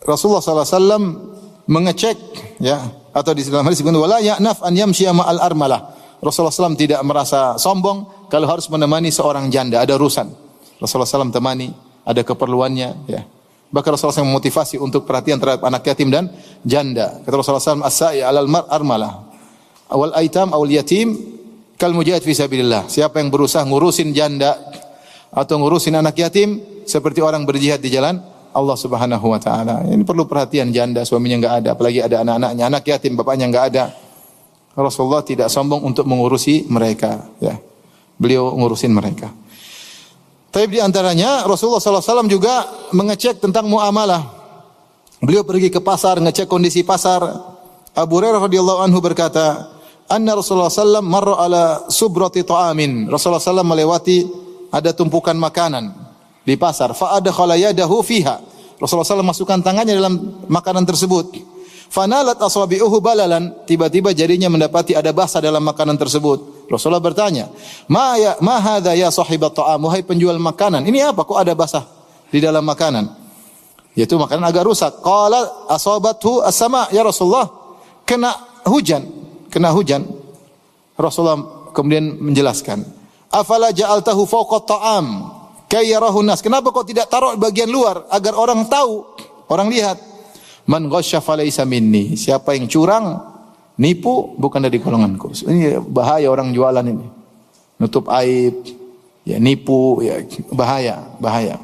Rasulullah SAW mengecek ya, atau di dalam hadis disebutkan wala ya'naf an yamshiya ma'al armalah. Rasulullah SAW tidak merasa sombong kalau harus menemani seorang janda, ada urusan. Rasulullah SAW temani, ada keperluannya ya. Bahkan Rasulullah SAW memotivasi untuk perhatian terhadap anak yatim dan janda. Kata Rasulullah SAW, as-sa'i 'alal armalah wal aitam awal yatim kal mujahid fi sabilillah. Siapa yang berusaha ngurusin janda atau ngurusin anak yatim seperti orang berjihad di jalan Allah Subhanahu wa taala. Ini perlu perhatian, janda suaminya enggak ada, apalagi ada anak-anaknya, anak yatim bapaknya enggak ada. Rasulullah tidak sombong untuk mengurusi mereka ya. Beliau ngurusin mereka. Tapi di antaranya Rasulullah sallallahu alaihi wasallam juga mengecek tentang muamalah. Beliau pergi ke pasar, ngecek kondisi pasar. Abu Hurairah radhiyallahu anhu berkata, anna Rasulullah sallallahu marra ala subrati ta'amin. Rasulullah sallallahu melewati ada tumpukan makanan di pasar. Fa adkhala yadahu fiha. Rasulullah sallallahu masukkan tangannya dalam makanan tersebut. Fanalat asabi'uhu balalan. Tiba-tiba jarinya mendapati ada basah dalam makanan tersebut. Rasulullah bertanya, ma hadza ya sahibat ta'am, wahai penjual makanan, ini apa kok ada basah di dalam makanan? Yaitu makanan agak rusak. Qala asabathu as-sama, ya Rasulullah, kena hujan. Rasulullah kemudian menjelaskan, afala ja'altahu fawqa ta'am kay yarahu nas, kenapa kok tidak taruh bagian luar agar orang tahu, orang lihat. Man ghasya falaysa minni, siapa yang curang, nipu, bukan dari golonganku. Ini bahaya orang jualan ini. Nutup aib, ya nipu, ya bahaya.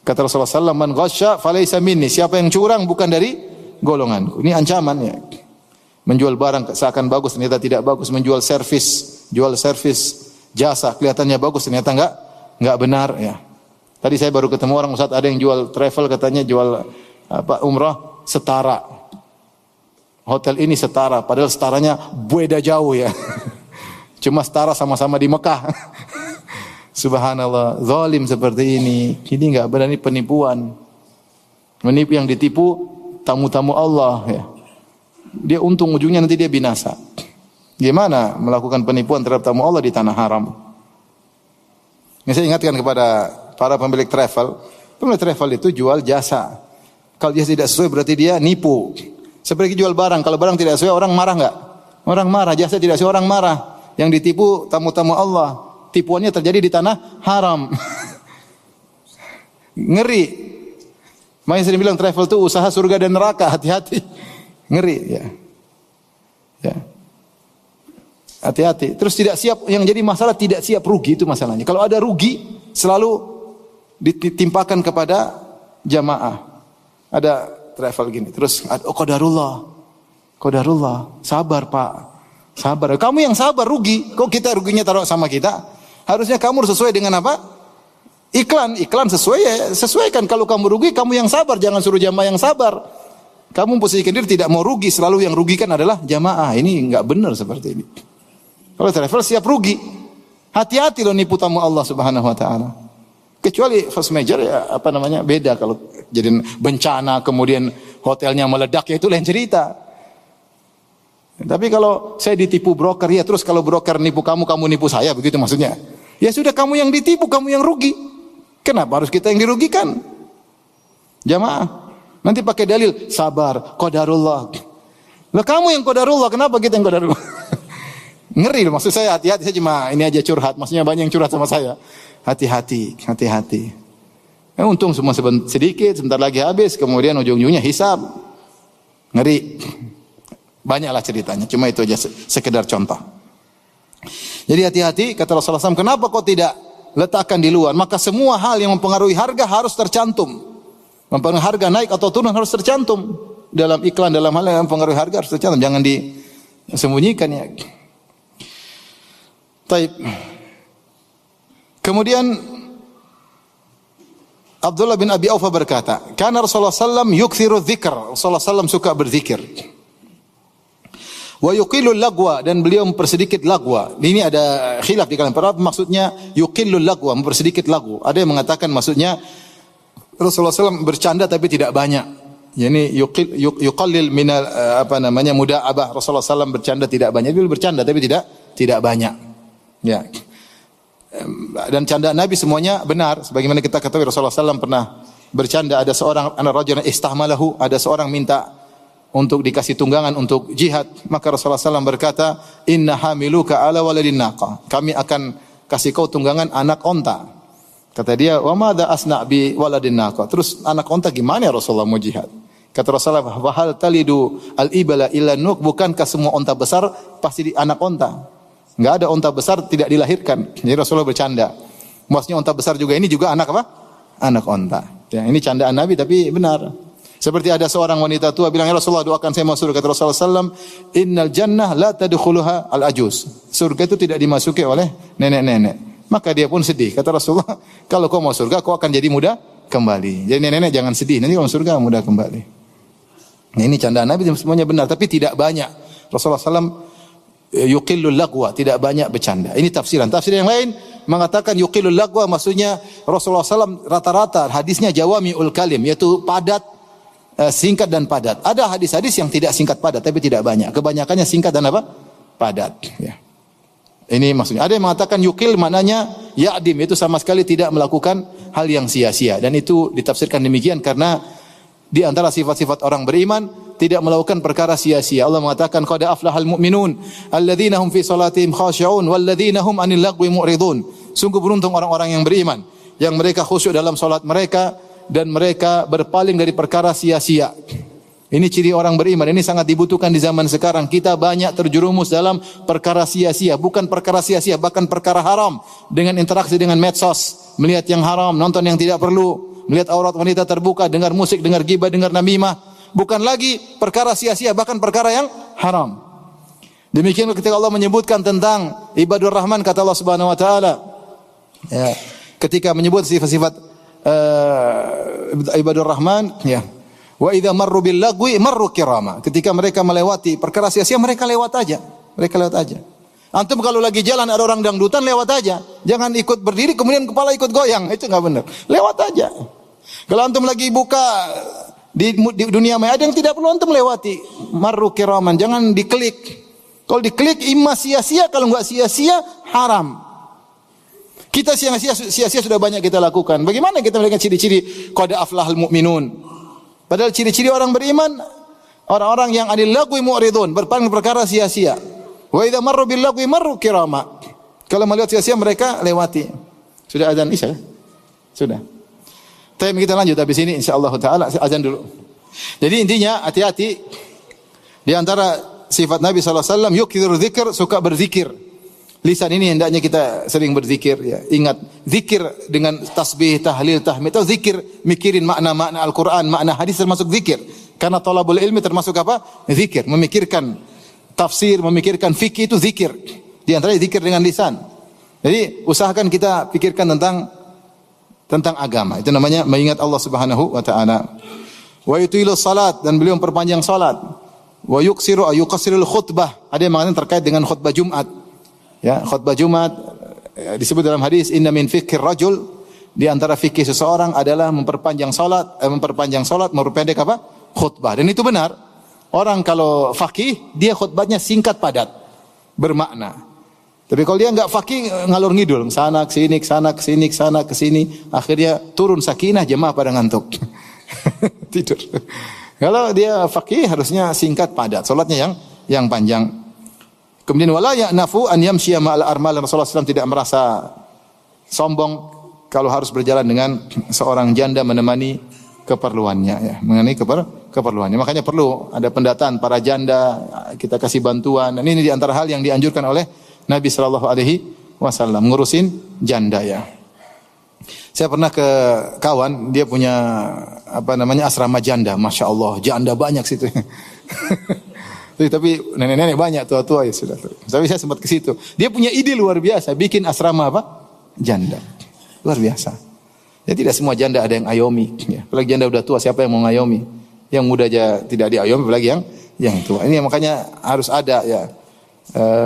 Kata Rasulullah sallallahu alaihi wasallam, man ghasya falaysa minni, siapa yang curang bukan dari golonganku. Ini ancaman ya. Menjual barang seakan bagus ternyata tidak bagus, menjual jual servis jasa kelihatannya bagus ternyata enggak benar ya. Tadi saya baru ketemu orang Ustaz, ada yang jual travel, katanya jual umrah setara. Hotel ini setara, padahal setaranya beda jauh ya. Cuma setara sama-sama di Mekah. Subhanallah, zalim seperti ini. Ini enggak benar, ini penipuan. Menipu, yang ditipu tamu-tamu Allah ya. Dia untung, ujungnya nanti dia binasa. Gimana melakukan penipuan terhadap tamu Allah di tanah haram? Ini saya ingatkan kepada para pemilik travel. Pemilik travel itu jual jasa. Kalau dia tidak sesuai berarti dia nipu. Seperti jual barang, kalau barang tidak sesuai orang marah enggak? Orang marah, jasa tidak sesuai orang marah. Yang ditipu tamu-tamu Allah. Tipuannya terjadi di tanah haram. Ngeri. Makanya sering bilang travel itu usaha surga dan neraka, hati-hati. Ngeri ya. Ya. Hati-hati. Terus tidak siap, yang jadi masalah tidak siap rugi, itu masalahnya. Kalau ada rugi selalu ditimpakan kepada jamaah. Ada travel gini, terus qadarullah. Qadarullah. Sabar, Pak. Sabar. Kamu yang sabar rugi. Kok kita ruginya taruh sama kita? Harusnya kamu sesuai dengan apa? Iklan sesuai ya, sesuaikan. Kalau kamu rugi, kamu yang sabar, jangan suruh jamaah yang sabar. Kamu posisikan diri tidak mau rugi, selalu yang rugikan adalah jamaah. Ini enggak benar seperti ini. Kalau travel siap rugi. Hati-hati loh nipu tamu Allah Subhanahu wa taala. Kecuali first major ya beda, kalau jadi bencana kemudian hotelnya meledak ya itu lain cerita. Tapi kalau saya ditipu broker ya, terus kalau broker nipu kamu, kamu nipu saya, begitu maksudnya. Ya sudah, kamu yang ditipu, kamu yang rugi. Kenapa harus kita yang dirugikan? Jamaah. Nanti pakai dalil sabar, qadarullah. Lah kamu yang qadarullah, kenapa kita yang qadarullah? Ngeri loh, maksud saya hati-hati, saya cuma ini aja curhat, maksudnya banyak yang curhat sama saya. Hati-hati. Untung semua sedikit, sebentar lagi habis, kemudian ujung-ujungnya hisab. Ngeri. Banyaklah ceritanya, cuma itu aja sekedar contoh. Jadi hati-hati, kata Rasulullah SAW, kenapa kau tidak letakkan di luar? Maka semua hal yang mempengaruhi harga harus tercantum. Mempengaruhi harga naik atau turun harus tercantum. Dalam iklan, dalam hal yang mempengaruhi harga harus tercantum. Jangan disembunyikan ya. Taib. Kemudian Abdullah bin Abi Aufa berkata, "Kana Rasulullah sallam yukthiru dzikr." Rasulullah sallam suka berzikir. Wa yuqillul lagwa, dan beliau mempersedikit lagwa. Ini ada khilaf di kalangan para, maksudnya yuqillul lagwa, mempersedikit lagu. Ada yang mengatakan maksudnya Rasulullah SAW bercanda tapi tidak banyak. Yani yuqallil min muda'abah. Rasulullah SAW bercanda tidak banyak. Beliau bercanda tapi tidak banyak. Ya. Dan candaan Nabi semuanya benar. Sebagaimana kita ketahui Rasulullah SAW pernah bercanda, ada seorang rajulan istahmalahu, ada seorang minta untuk dikasih tunggangan untuk jihad, maka Rasulullah SAW berkata, "Inna hamiluka ala waladin naqa." Kami akan kasih kau tunggangan anak onta. Kata dia, "Wa madza asna' bi waladin naqa?" Terus anak onta gimana ya Rasulullah mau jihad? Kata Rasulullah, "Wa hal talidu al-ibla illa nuk?" Bukankah semua onta besar pasti di anak onta? Enggak ada onta besar tidak dilahirkan. Jadi Rasulullah bercanda. Maksudnya onta besar juga, ini juga anak apa? Anak onta. Ya, ini candaan Nabi tapi benar. Seperti ada seorang wanita tua bilang, "Ya Rasulullah, doakan saya masuk surga." Kata Rasulullah SAW, "Innal jannah la tadkhuluha al-ajuz." Surga itu tidak dimasuki oleh nenek-nenek. Maka dia pun sedih. Kata Rasulullah, "Kalau kau mau surga, kau akan jadi muda kembali." Jadi nenek-nenek jangan sedih, nanti kalau surga muda kembali. Nah, ini candaan Nabi semuanya benar, tapi tidak banyak. Rasulullah SAW yuqillul lagwa, tidak banyak bercanda. Ini tafsiran. Tafsiran yang lain mengatakan yuqillul lagwa, maksudnya Rasulullah SAW rata-rata hadisnya jawami'ul kalim, yaitu padat, singkat dan padat. Ada hadis-hadis yang tidak singkat padat tapi tidak banyak. Kebanyakannya singkat dan apa? Padat. Ya. Ini maksudnya. Ada yang mengatakan yukil maknanya ya'dim, itu sama sekali tidak melakukan hal yang sia-sia. Dan itu ditafsirkan demikian karena di antara sifat-sifat orang beriman tidak melakukan perkara sia-sia. Allah mengatakan qad aflahal mu'minun alladzina hum fi salatihim khashi'un walladzina hum 'anil lagwi mu'ridun. Sungguh beruntung orang-orang yang beriman yang mereka khusyuk dalam salat mereka dan mereka berpaling dari perkara sia-sia. Ini ciri orang beriman. Ini sangat dibutuhkan di zaman sekarang. Kita banyak terjerumus dalam perkara sia-sia, bukan perkara sia-sia, bahkan perkara haram, dengan interaksi dengan medsos, melihat yang haram, nonton yang tidak perlu, melihat aurat wanita terbuka, dengar musik, dengar ghibah, dengar namimah. Bukan lagi perkara sia-sia, bahkan perkara yang haram. Demikian ketika Allah menyebutkan tentang ibadur rahman, kata Allah Subhanahu wa taala, ya, ketika menyebut sifat-sifat ibadur rahman, ya. Wa idza marru bil lagwi marru kirama. Ketika mereka melewati perkara sia-sia, mereka lewat aja. Mereka lewat aja. Antum kalau lagi jalan ada orang dangdutan, lewat aja. Jangan ikut berdiri kemudian kepala ikut goyang. Itu enggak benar. Lewat aja. Kalau antum lagi buka di dunia maya, ada yang tidak perlu antum lewati. Marru kiraman, jangan diklik. Kalau diklik imma sia-sia, kalau enggak sia-sia haram. Kita sia-sia sudah banyak kita lakukan. Bagaimana kita melihat ciri-ciri qad aflahal mu'minun? Padahal ciri-ciri orang beriman, orang-orang yang anil lagwi mu'ridun, berpaling perkara sia-sia. Wa idza marru bil lagwi marru kirama. Kalau melihat sia-sia mereka lewati. Sudah azan Isya? Sudah. Tapi kita lanjut habis ini insyaallah taala azan dulu. Jadi intinya hati-hati di antara sifat Nabi sallallahu alaihi wasallam yukthir dzikr, suka berzikir. Lisan ini hendaknya kita sering berzikir ya. Ingat, zikir dengan tasbih, tahlil, tahmid atau zikir mikirin makna-makna Al-Qur'an, makna hadis termasuk zikir. Karena thalabul ilmi termasuk apa? Zikir, memikirkan tafsir, memikirkan fikih itu zikir. Di antaranya zikir dengan lisan. Jadi usahakan kita pikirkan tentang agama. Itu namanya mengingat Allah Subhanahu wa taala. Wa yutilus salat, dan beliau memperpanjang salat. Wa yuqsiru ayuqsirul khutbah. Ada yang mengatakan terkait dengan khutbah Jumat. Ya, khutbah Jumat disebut dalam hadis inna min fiqhir rajul, di antara fikih seseorang adalah memperpanjang salat, memperpendek apa? Khutbah. Dan itu benar. Orang kalau faqih, dia khutbahnya singkat padat, bermakna. Tapi kalau dia enggak faqih, ngalur ngidul, sana ke sini, sana ke sini, sana ke sini, akhirnya turun sakinah, jemaah pada ngantuk. Tidur. Kalau dia faqih harusnya singkat padat, salatnya yang panjang. Kemudian wala ya'nafu an yamshiya ma'al armal, Rasulullah SAW tidak merasa sombong kalau harus berjalan dengan seorang janda menemani keperluannya ya, mengenai keperluannya. Makanya perlu ada pendataan para janda, kita kasih bantuan. Dan ini di antara hal yang dianjurkan oleh Nabi sallallahu alaihi wasallam, ngurusin janda ya. Saya pernah ke kawan, dia punya asrama janda, Masya Allah, janda banyak situ. Tapi nenek-nenek banyak, tua-tua ya sudah. Tapi saya sempat ke situ. Dia punya ide luar biasa, bikin asrama janda. Luar biasa. Ya tidak semua janda ada yang ayomi. Ya. Apalagi janda udah tua, siapa yang mau ngayomi? Yang muda aja tidak diayomi, apalagi yang tua. Ini makanya harus ada ya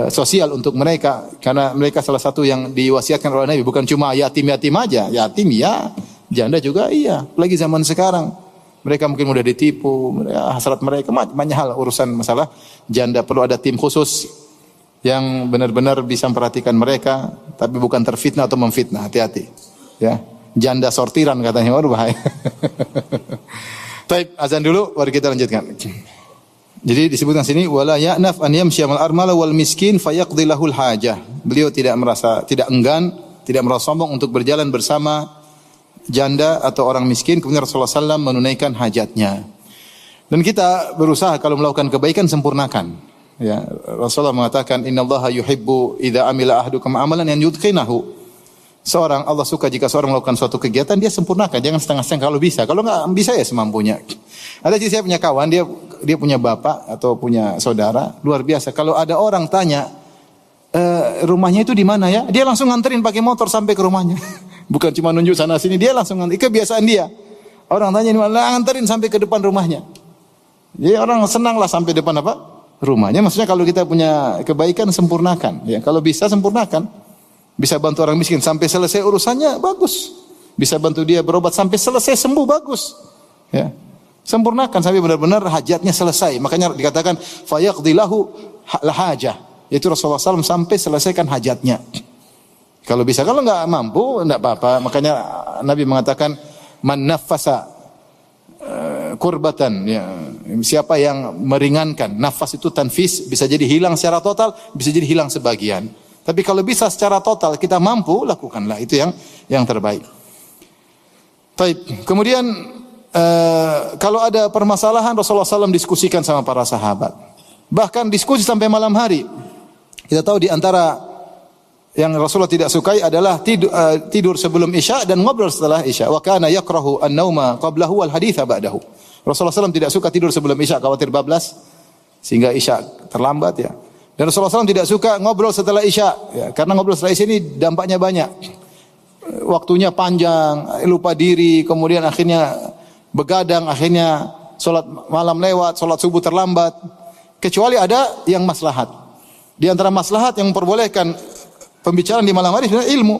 sosial untuk mereka, karena mereka salah satu yang diwasiatkan oleh Nabi. Bukan cuma yatim-yatim aja, yatim ya, janda juga iya. Apalagi zaman sekarang. Mereka mungkin mudah ditipu, hasrat mereka banyak hal urusan masalah janda. Perlu ada tim khusus yang benar-benar bisa memperhatikan mereka, tapi bukan terfitnah atau memfitnah. Hati-hati. Ya, janda sortiran katanya, waduh bahaya. Baik, azan dulu, baru kita lanjutkan. Jadi disebutkan sini wala ya'naf an yamshiya mal armala wal miskin fayaqdi lahul hajah. Beliau tidak enggan, tidak merasa sombong untuk berjalan bersama janda atau orang miskin, kemudian Rasulullah SAW menunaikan hajatnya. Dan kita berusaha kalau melakukan kebaikan sempurnakan. Ya, Rasulullah mengatakan innallaha yuhibbu idza amila ahadukum amalan an yudkhinahu. Allah suka jika seorang melakukan suatu kegiatan dia sempurnakan, jangan setengah-setengah kalau bisa. Kalau enggak bisa ya semampunya. Ada saya punya kawan, dia punya bapak atau punya saudara, luar biasa. Kalau ada orang tanya rumahnya itu di mana ya? Dia langsung nganterin pakai motor sampai ke rumahnya. Bukan cuma nunjuk sana sini, dia langsung nganterin. Kebiasaan dia. Orang tanya di mana, nganterin sampai ke depan rumahnya. Jadi orang senanglah sampai depan rumahnya. Maksudnya kalau kita punya kebaikan sempurnakan. Ya, kalau bisa sempurnakan. Bisa bantu orang miskin sampai selesai urusannya, bagus. Bisa bantu dia berobat sampai selesai sembuh, bagus. Ya. Sempurnakan sampai benar-benar hajatnya selesai. Makanya dikatakan fayaqdi lahu hajah. Yaitu Rasulullah SAW sampai selesaikan hajatnya. Kalau bisa, kalau enggak mampu enggak apa-apa. Makanya Nabi mengatakan man naffasa kurbatan, ya, siapa yang meringankan. Nafas itu tanfis, bisa jadi hilang secara total, bisa jadi hilang sebagian. Tapi kalau bisa secara total kita mampu, lakukanlah, itu yang terbaik. Baik. Kemudian kalau ada permasalahan Rasulullah SAW diskusikan sama para sahabat. Bahkan diskusi sampai malam hari. Kita tahu di antara yang Rasulullah tidak sukai adalah tidur sebelum Isya dan ngobrol setelah Isya. Wa kana yakrahu an-nauma qablahu wal haditsa ba'dahu. Rasulullah SAW tidak suka tidur sebelum Isya, khawatir bablas sehingga Isya terlambat ya. Dan Rasulullah SAW tidak suka ngobrol setelah Isya ya, karena ngobrol setelah Isya ini dampaknya banyak. waktunya panjang, lupa diri, kemudian akhirnya begadang, akhirnya sholat malam lewat, sholat subuh terlambat. Kecuali ada yang maslahat. Di antara maslahat yang memperbolehkan pembicaraan di malam hari sebenarnya ilmu.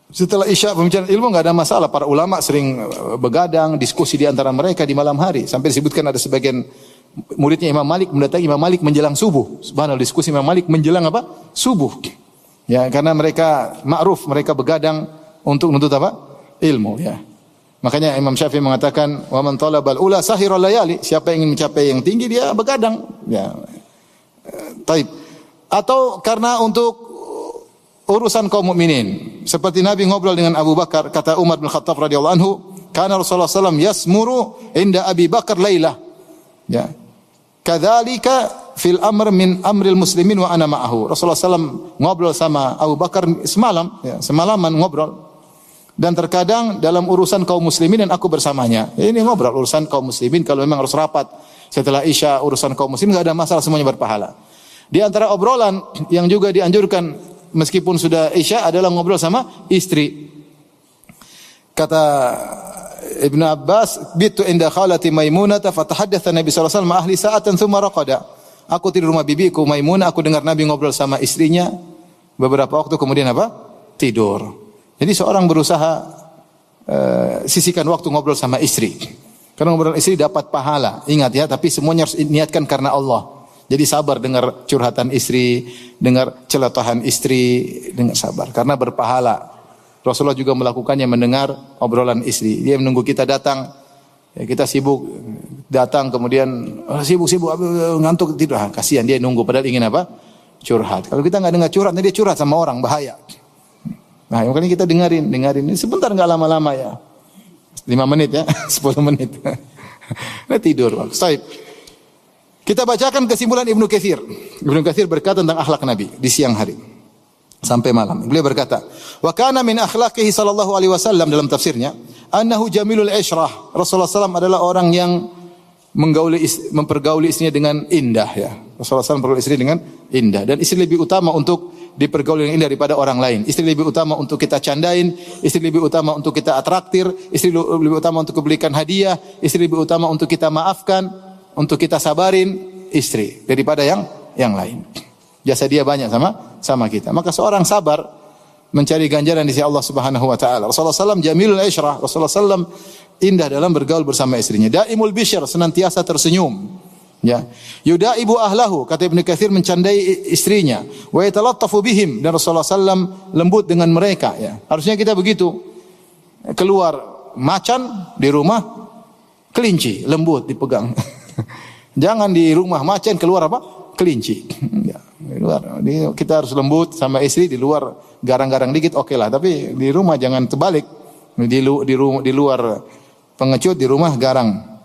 Setelah Isya pembicaraan ilmu enggak ada masalah. Para ulama sering begadang, diskusi di antara mereka di malam hari. Sampai disebutkan ada sebagian muridnya Imam Malik mendatangi Imam Malik menjelang subuh. Subhanallah, diskusi Imam Malik menjelang apa? Subuh. Ya, karena mereka ma'ruf, mereka begadang untuk menuntut apa? Ilmu, ya. Makanya Imam Syafi'i mengatakan, "Wa man talabal ula sahiral layali." Siapa yang ingin mencapai yang tinggi dia begadang. Ya. Taib. Atau karena untuk urusan kaum mukminin. Seperti Nabi ngobrol dengan Abu Bakar, kata Umar bin Khattab radhiyallahu anhu, "Kana Rasulullah sallallahu alaihi wasallam yasmuru inda Abi Bakar lailah." Ya. Kadzalika fil amr min amril muslimin wa ana ma'ahu. Rasulullah sallallahu ngobrol sama Abu Bakar semalam, ya, semalaman ngobrol. Dan terkadang dalam urusan kaum muslimin dan aku bersamanya. Ini ngobrol urusan kaum muslimin kalau memang harus rapat setelah Isya urusan kaum muslimin enggak ada masalah, semuanya berpahala. Di antara obrolan yang juga dianjurkan meskipun sudah Isya adalah ngobrol sama istri. Kata Ibnu Abbas, "Bitu inda khalati Maimunah fatahaddatsa Nabi sallallahu alaihi wasallam ahli sa'atan tsumma raqada." Aku tidur rumah bibiku Maimunah, aku dengar Nabi ngobrol sama istrinya beberapa waktu kemudian apa? Tidur. Jadi seorang berusaha sisihkan waktu ngobrol sama istri. Karena ngobrol istri dapat pahala. Ingat ya, tapi semuanya harus niatkan karena Allah. Jadi sabar dengar curhatan istri, dengar celotehan istri, dengar sabar karena berpahala. Rasulullah juga melakukannya mendengar obrolan istri. Dia menunggu kita datang, ya kita sibuk datang kemudian sibuk ngantuk tidur. Kasihan dia nunggu padahal ingin apa? Curhat. Kalau kita enggak dengar curhat, dia curhat sama orang bahaya. Nah, makanya kita dengarin. Ini sebentar enggak lama-lama ya. 5 menit ya, 10 menit. Nah tidur. Baik. Kita bacakan kesimpulan Ibnu Katsir. Ibnu Katsir berkata tentang akhlak Nabi di siang hari sampai malam. Beliau berkata, "Wa kana min akhlaqihi sallallahu alaihi wasallam," dalam tafsirnya, "annahu jamilul isyrah." Rasulullah SAW adalah orang yang mempergauli istrinya dengan indah ya. Rasulullah SAW mempergauli istri dengan indah dan istri lebih utama untuk dipergauli dengan indah daripada orang lain. Istri lebih utama untuk kita candain, istri lebih utama untuk kita atraktir, istri lebih utama untuk belikan hadiah, istri lebih utama untuk kita maafkan, untuk kita sabarin istri daripada yang lain. Jasa dia banyak sama kita. Maka seorang sabar mencari ganjaran di sisi Allah Subhanahu wa taala. Rasulullah SAW jamilul isyrah. Rasulullah SAW indah dalam bergaul bersama istrinya. Daimul bisyr, senantiasa tersenyum. Ya. Yudaibu ahlahu, kata Ibnu Katsir mencandai istrinya. Wa yatalattafu bihim, dan Rasulullah SAW lembut dengan mereka ya. Harusnya kita begitu. Keluar macan, di rumah kelinci, lembut dipegang. Jangan di rumah macan, keluar apa? Kelinci. Ya, keluar. Kita harus lembut sama istri, di luar garang-garang dikit oke lah, tapi di rumah jangan terbalik. Di luar pengecut, di rumah garang.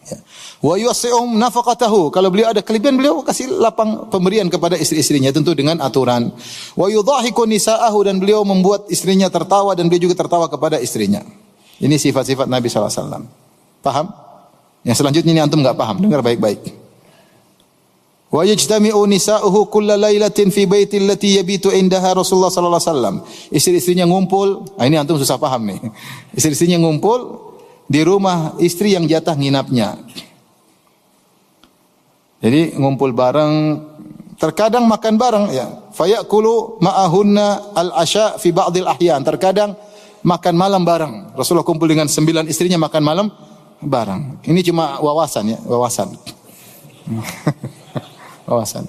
Ya. Wa yusi'um nafaqatahu. Kalau beliau ada kelebihan, beliau kasih lapang pemberian kepada istri-istrinya tentu dengan aturan. Wa yudhahiku nisa'ahu, dan beliau membuat istrinya tertawa dan beliau juga tertawa kepada istrinya. Ini sifat-sifat Nabi sallallahu alaihi wasallam. Paham? Yang selanjutnya ini antum enggak paham, dengar baik-baik. Wa yajtami'u nisa'uhu kulla lailatin fi baitil lati yabitu indaha Rasulullah sallallahu alaihi wasallam. Istri-istrinya ngumpul, ini antum susah paham nih. Istri-istrinya ngumpul di rumah istri yang jatah nginapnya. Jadi ngumpul bareng, terkadang makan bareng ya. Fayakulu ma'ahunna al-asya fi ba'dil ahyan. Terkadang makan malam bareng. Rasulullah kumpul dengan 9 istrinya makan malam bareng. Ini cuma wawasan ya, wawasan. Wawasan.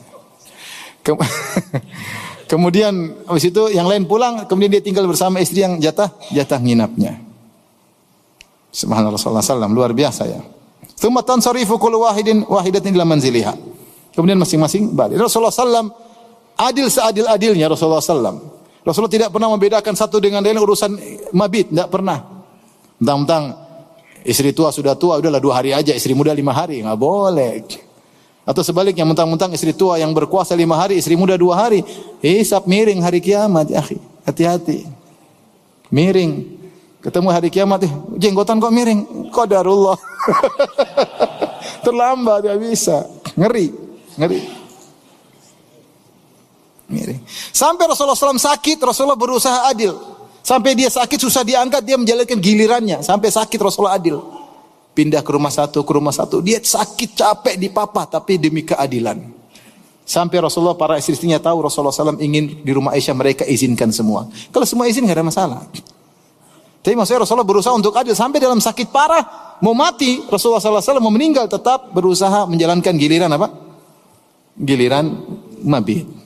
Kemudian habis itu yang lain pulang, kemudian dia tinggal bersama istri yang jatah nginapnya. Subhanallah Rasulullah SAW, luar biasa ya. Tsumma tansarifu kullu wahidatin ila manziliha. Kemudian masing-masing balik. Rasulullah SAW adil seadil-adilnya Rasulullah SAW. Rasulullah tidak pernah membedakan satu dengan lain urusan mabit, tidak pernah. Tentang istri tua sudah tua, udahlah 2 hari aja, istri muda 5 hari, enggak boleh. Atau sebaliknya, mentang-mentang istri tua yang berkuasa 5 hari, istri muda 2 hari, hisab miring hari kiamat, ya akhi. Hati-hati. Miring. Ketemu hari kiamat, jenggotan kok miring. Qadarullah. Terlambat, tidak bisa. Ngeri. Miring. Sampai Rasulullah SAW sakit, Rasulullah berusaha adil. Sampai dia sakit susah diangkat, dia menjalankan gilirannya. Sampai sakit Rasulullah adil. Pindah ke rumah satu. Dia sakit, capek, dipapah, tapi demi keadilan. Sampai Rasulullah, para istri-istrinya tahu Rasulullah SAW ingin di rumah Aisyah, mereka izinkan semua. Kalau semua izin nggak ada masalah. Tapi maksudnya Rasulullah berusaha untuk adil. Sampai dalam sakit parah, mau mati, Rasulullah SAW mau meninggal, tetap berusaha menjalankan giliran apa? Giliran mabit.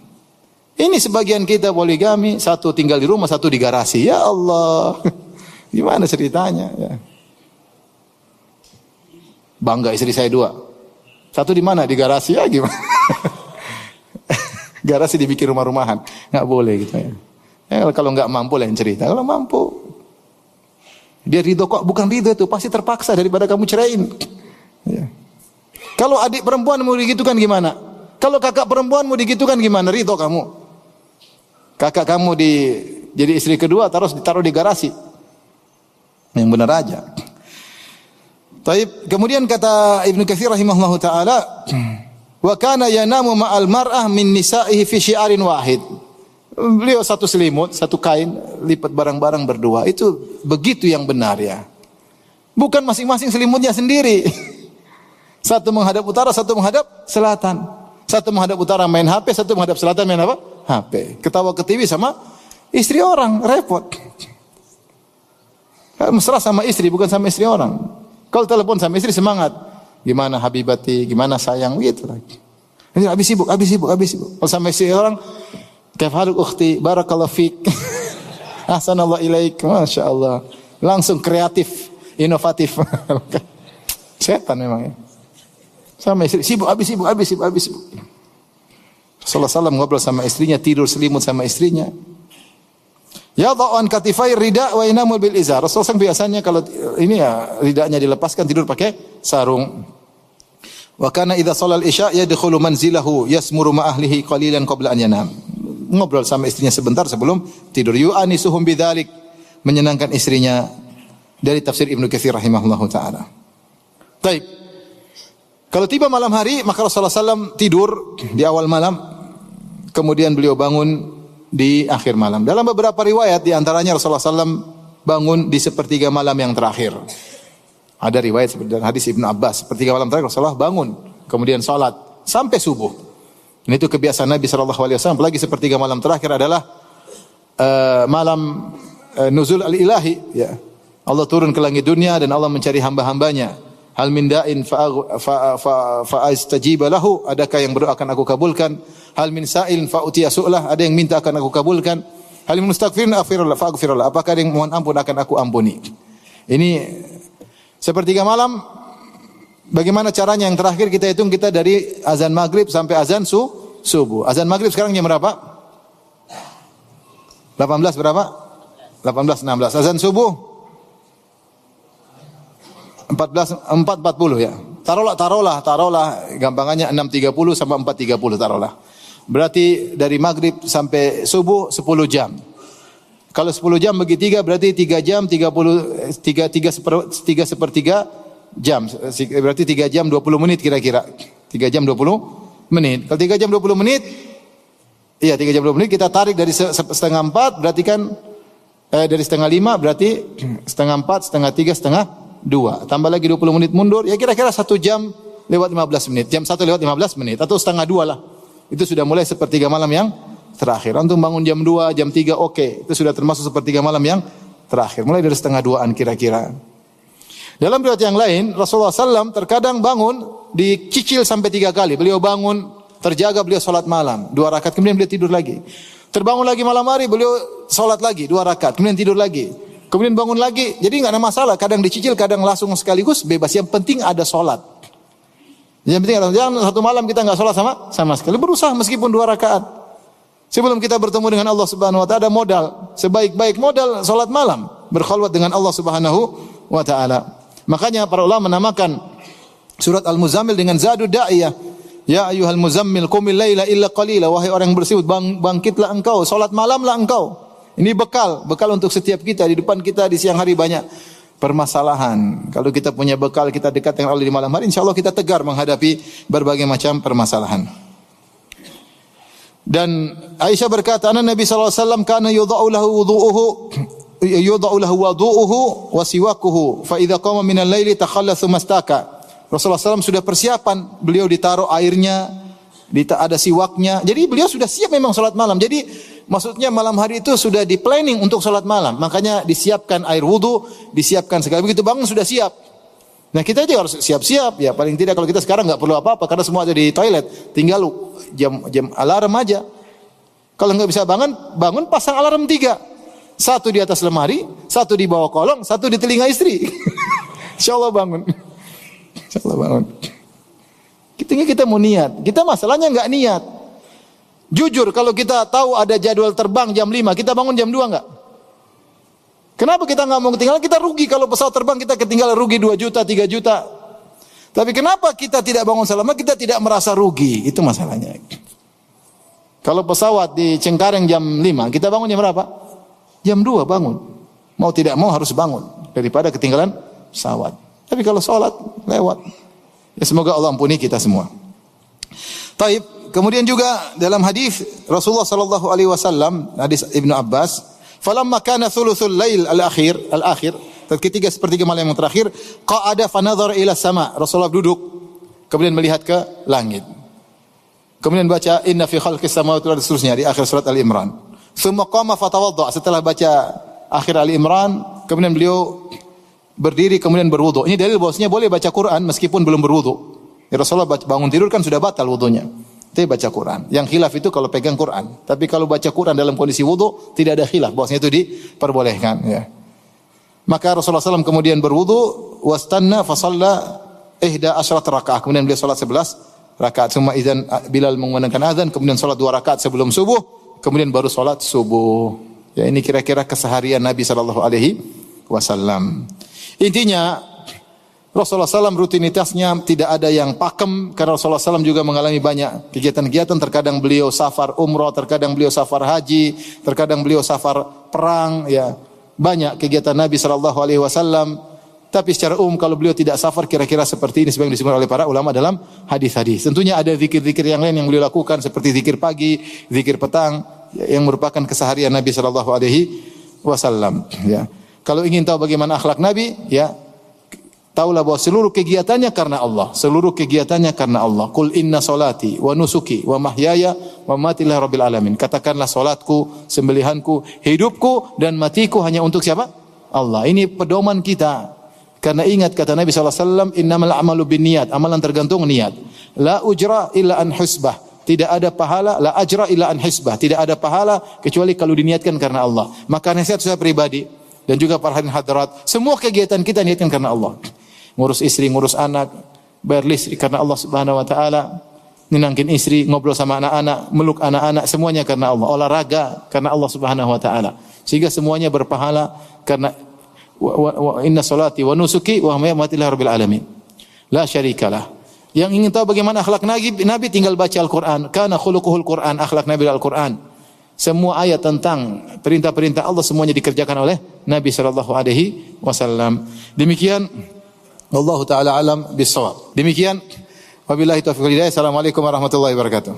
Ini sebagian kita poligami, satu tinggal di rumah, satu di garasi. Ya Allah, gimana ceritanya? Ya. Bangga istri saya 2. Satu di mana? Di garasi ya gimana? Garasi dibikin rumah-rumahan. Nggak boleh gitu ya. Kalau nggak mampu lah yang cerita. Kalau mampu, dia ridho kok. Bukan ridho itu, pasti terpaksa daripada kamu ceraiin. Ya. Kalau adik perempuan mau digitukan gimana? Kalau kakak perempuan mau digitukan gimana? Ridho kamu. Kakak kamu jadi istri kedua, ditaruh di garasi. Yang benar aja. Taib. Kemudian kata Ibnu Katsir rahimahullahu taala, wa kana yanamu ma'al mar'ah min nisa'ihi fi syi'arin wahid. Beliau satu selimut, satu kain, lipat barang-barang berdua. Itu begitu yang benar ya. Bukan masing-masing selimutnya sendiri. Satu menghadap utara, satu menghadap selatan. Satu menghadap utara main HP, satu menghadap selatan main apa? HP. Ketawa ke TV sama istri orang, repot. Mesra sama istri, bukan sama istri orang. Kalau telepon sama istri semangat. Gimana habibati, gimana sayang, gitu lagi. Ini habis sibuk. Kalau sama istri orang, kaifhaluk ukhti, barakallahu fik. Ahsanallahu ilaik, Masya Allah. Langsung kreatif, inovatif. Setan memang ya. Sama istri, sibuk. Rasulullah SAW ngobrol sama istrinya, tidur selimut sama istrinya. Ya dha'an katifai rida wa inamul bil izar. Rasulullah SAW biasanya kalau ini ya ridanya dilepaskan, tidur pakai sarung. Wa kana idza shalal isya yadkhulu manzilahu yasmuru ma ahlihi qalilan qabla an yanam. Ngobrol sama istrinya sebentar sebelum tidur. Yu'anisuhum bidzalik, menyenangkan istrinya. Dari tafsir Ibnu Katsir rahimahullahu taala. Baik. Kalau tiba malam hari, maka Rasulullah SAW tidur di awal malam, kemudian beliau bangun di akhir malam. Dalam beberapa riwayat, di antaranya Rasulullah SAW bangun di sepertiga malam yang terakhir. Ada riwayat seperti dalam hadis Ibnu Abbas, sepertiga malam terakhir Rasulullah bangun, kemudian salat sampai subuh. Ini itu kebiasaan Nabi SAW. Apalagi sepertiga malam terakhir adalah malam nuzul al-ilahi. Ya. Allah turun ke langit dunia dan Allah mencari hamba-hambanya. Hal min da'in fa'astajiba lahu, adakah yang berdoa akan aku kabulkan? Hal min sa'ilin fa'utiya su'lah, ada yang minta akan aku kabulkan? Hal min mustaghfirin fa'aghfirullah, apakah ada yang mohon ampun akan aku ampuni? Ini sepertiga malam. Bagaimana caranya yang terakhir kita hitung, kita dari azan maghrib sampai azan subuh. Azan maghrib sekarang jam berapa? 18 berapa? 18.16. Azan subuh 4.40 ya. Taruhlah gampangannya 6.30 sampai 4.30 taruhlah. Berarti dari maghrib sampai subuh 10 jam. Kalau 10 jam bagi 3 berarti 3 jam 3 sepertiga jam. Berarti 3 jam 20 menit kira-kira. 3 jam 20 menit. Kalau 3 jam 20 menit, iya 3 jam 20 menit kita tarik dari setengah 4 berarti kan dari setengah 5 berarti setengah 4, setengah 3, setengah 2. Tambah lagi 20 menit mundur, ya kira-kira 1 jam lewat 15 menit. Jam 1 lewat 15 menit atau setengah 2 lah. Itu sudah mulai sepertiga malam yang terakhir. Antum bangun jam 2, jam 3 oke. Itu sudah termasuk sepertiga malam yang terakhir. Mulai dari setengah 2-an kira-kira. Dalam riwayat yang lain, Rasulullah SAW terkadang bangun dicicil sampai 3 kali. Beliau bangun, terjaga, beliau salat malam 2 rakaat, kemudian beliau tidur lagi. Terbangun lagi malam hari, beliau salat lagi 2 rakaat, kemudian tidur lagi. Kemudian bangun lagi, jadi nggak ada masalah. Kadang dicicil, kadang langsung sekaligus, bebas. Yang penting ada solat. Yang penting ada. Jangan satu malam kita nggak solat sama sekali. Berusaha meskipun 2 rakaat. Sebelum kita bertemu dengan Allah Subhanahu Wa Taala, ada modal. Sebaik-baik modal solat malam, berkhulwat dengan Allah Subhanahu Wa Taala. Makanya para ulama menamakan surat Al-Muzammil dengan Zadud Da'iyah. Ya ayyuhal muzammil qumil laila illa qalila. Wahai orang yang bersihut, bangkitlah engkau, salat malamlah engkau. Ini bekal untuk setiap kita. Di depan kita di siang hari banyak permasalahan. Kalau kita punya bekal, kita dekat dengan Allah di malam hari, insyaallah kita tegar menghadapi berbagai macam permasalahan. Dan Aisyah berkata, Nabi sallallahu alaihi wasallam kana yudha'u lahu wudu'uhu yudha'u lahu wudu'uhu wa siwakuhu fa idza qama minal laili takhallatha mastaka. Rasulullah SAW sudah persiapan, beliau ditaruh airnya, ada siwaknya. Jadi beliau sudah siap memang salat malam. Jadi maksudnya malam hari itu sudah di planning untuk salat malam. Makanya disiapkan air wudu, disiapkan segala, begitu bangun sudah siap. Nah kita juga harus siap-siap ya. Paling tidak kalau kita sekarang nggak perlu apa-apa karena semua ada di toilet. Tinggal jam alarm aja. Kalau nggak bisa bangun pasang alarm 3. Satu di atas lemari, satu di bawah kolong, satu di telinga istri. Insyaallah bangun. Insyaallah bangun. Kita mau niat. Kita masalahnya nggak niat. Jujur kalau kita tahu ada jadwal terbang jam 5, kita bangun jam 2 nggak? Kenapa kita nggak mau ketinggalan? Kita rugi kalau pesawat terbang kita ketinggalan, rugi 2 juta, 3 juta. Tapi kenapa kita tidak bangun selama kita tidak merasa rugi? Itu masalahnya. Kalau pesawat di Cengkareng jam 5, kita bangun jam berapa? Jam 2 bangun. Mau tidak mau harus bangun daripada ketinggalan pesawat. Tapi kalau sholat lewat. Ya semoga Allah ampuni kita semua. Taib. Kemudian juga dalam hadis Rasulullah sallallahu alaihi wasallam, hadis Ibnu Abbas, falamma kana thuluthul lail al-akhir, ketika sepertiga malam yang terakhir, qa'ada fa nadhara ila sama. Rasulullah duduk kemudian melihat ke langit. Kemudian baca inna fi khalqis samawati wal ardi seterusnya di akhir surat Al-Imran. Tsumma qama fatawadda. Setelah baca akhir Al-Imran, kemudian beliau berdiri kemudian berwudu. Ini dalil bahwasanya boleh baca Quran meskipun belum berwudu. Ya Rasulullah bangun tidur kan sudah batal wudunya. Tapi baca Quran. Yang khilaf itu kalau pegang Quran. Tapi kalau baca Quran dalam kondisi wudu tidak ada khilaf bahwasanya itu diperbolehkan ya. Maka Rasulullah SAW kemudian berwudu wastanna fa shalla 11 rakaat. Kemudian beliau salat 11 rakaat. Summa idzan Bilal mengumandangkan azan, kemudian salat 2 rakaat sebelum subuh, kemudian baru salat subuh. Ya ini kira-kira keseharian Nabi sallallahu alaihi wasallam. Intinya Rasulullah SAW rutinitasnya tidak ada yang pakem karena Rasulullah SAW juga mengalami banyak kegiatan-kegiatan. Terkadang beliau safar umrah, terkadang beliau safar haji, terkadang beliau safar perang. Ya banyak kegiatan Nabi SAW. Tapi secara umum kalau beliau tidak safar kira-kira seperti ini sebagaimana disebutkan oleh para ulama dalam hadis-hadis. Tentunya ada zikir-zikir yang lain yang beliau lakukan seperti zikir pagi, zikir petang yang merupakan keseharian Nabi SAW. Ya. Kalau ingin tahu bagaimana akhlak Nabi, ya taulah bahwa seluruh kegiatannya karena Allah. Seluruh kegiatannya karena Allah. Qul inna salati wa nusuki wa mahyaya wa mamati lillahi rabbil alamin. Katakanlah salatku, sembelihanku, hidupku dan matiku hanya untuk siapa? Allah. Ini pedoman kita. Karena ingat kata Nabi SAW, innamal a'malu binniyat. Amalan tergantung niat. La ujra illa an husbah. Tidak ada pahala, la ajra illa an hisbah. Tidak ada pahala kecuali kalau diniatkan karena Allah. Maka nasihat saya pribadi dan juga para hadirin hadirat, semua kegiatan kita niatkan karena Allah. Ngurus istri, ngurus anak, bayar listrik karena Allah Subhanahu wa taala, nenangin istri, ngobrol sama anak-anak, meluk anak-anak, semuanya karena Allah. Olahraga karena Allah Subhanahu wa taala. Sehingga semuanya berpahala karena inna salati wa nusuki wa mamati lillahi rabbil alamin. La syarikalah. Yang ingin tahu bagaimana akhlak Nabi tinggal baca Al-Qur'an. Kana khuluquhul Qur'an, akhlak Nabi Al-Qur'an. Semua ayat tentang perintah-perintah Allah semuanya dikerjakan oleh Nabi sallallahu alaihi wasallam. Demikian wallahu taala alam bissawab. Demikian wabillahi taufiq wal hidayah. Assalamualaikum warahmatullahi wabarakatuh.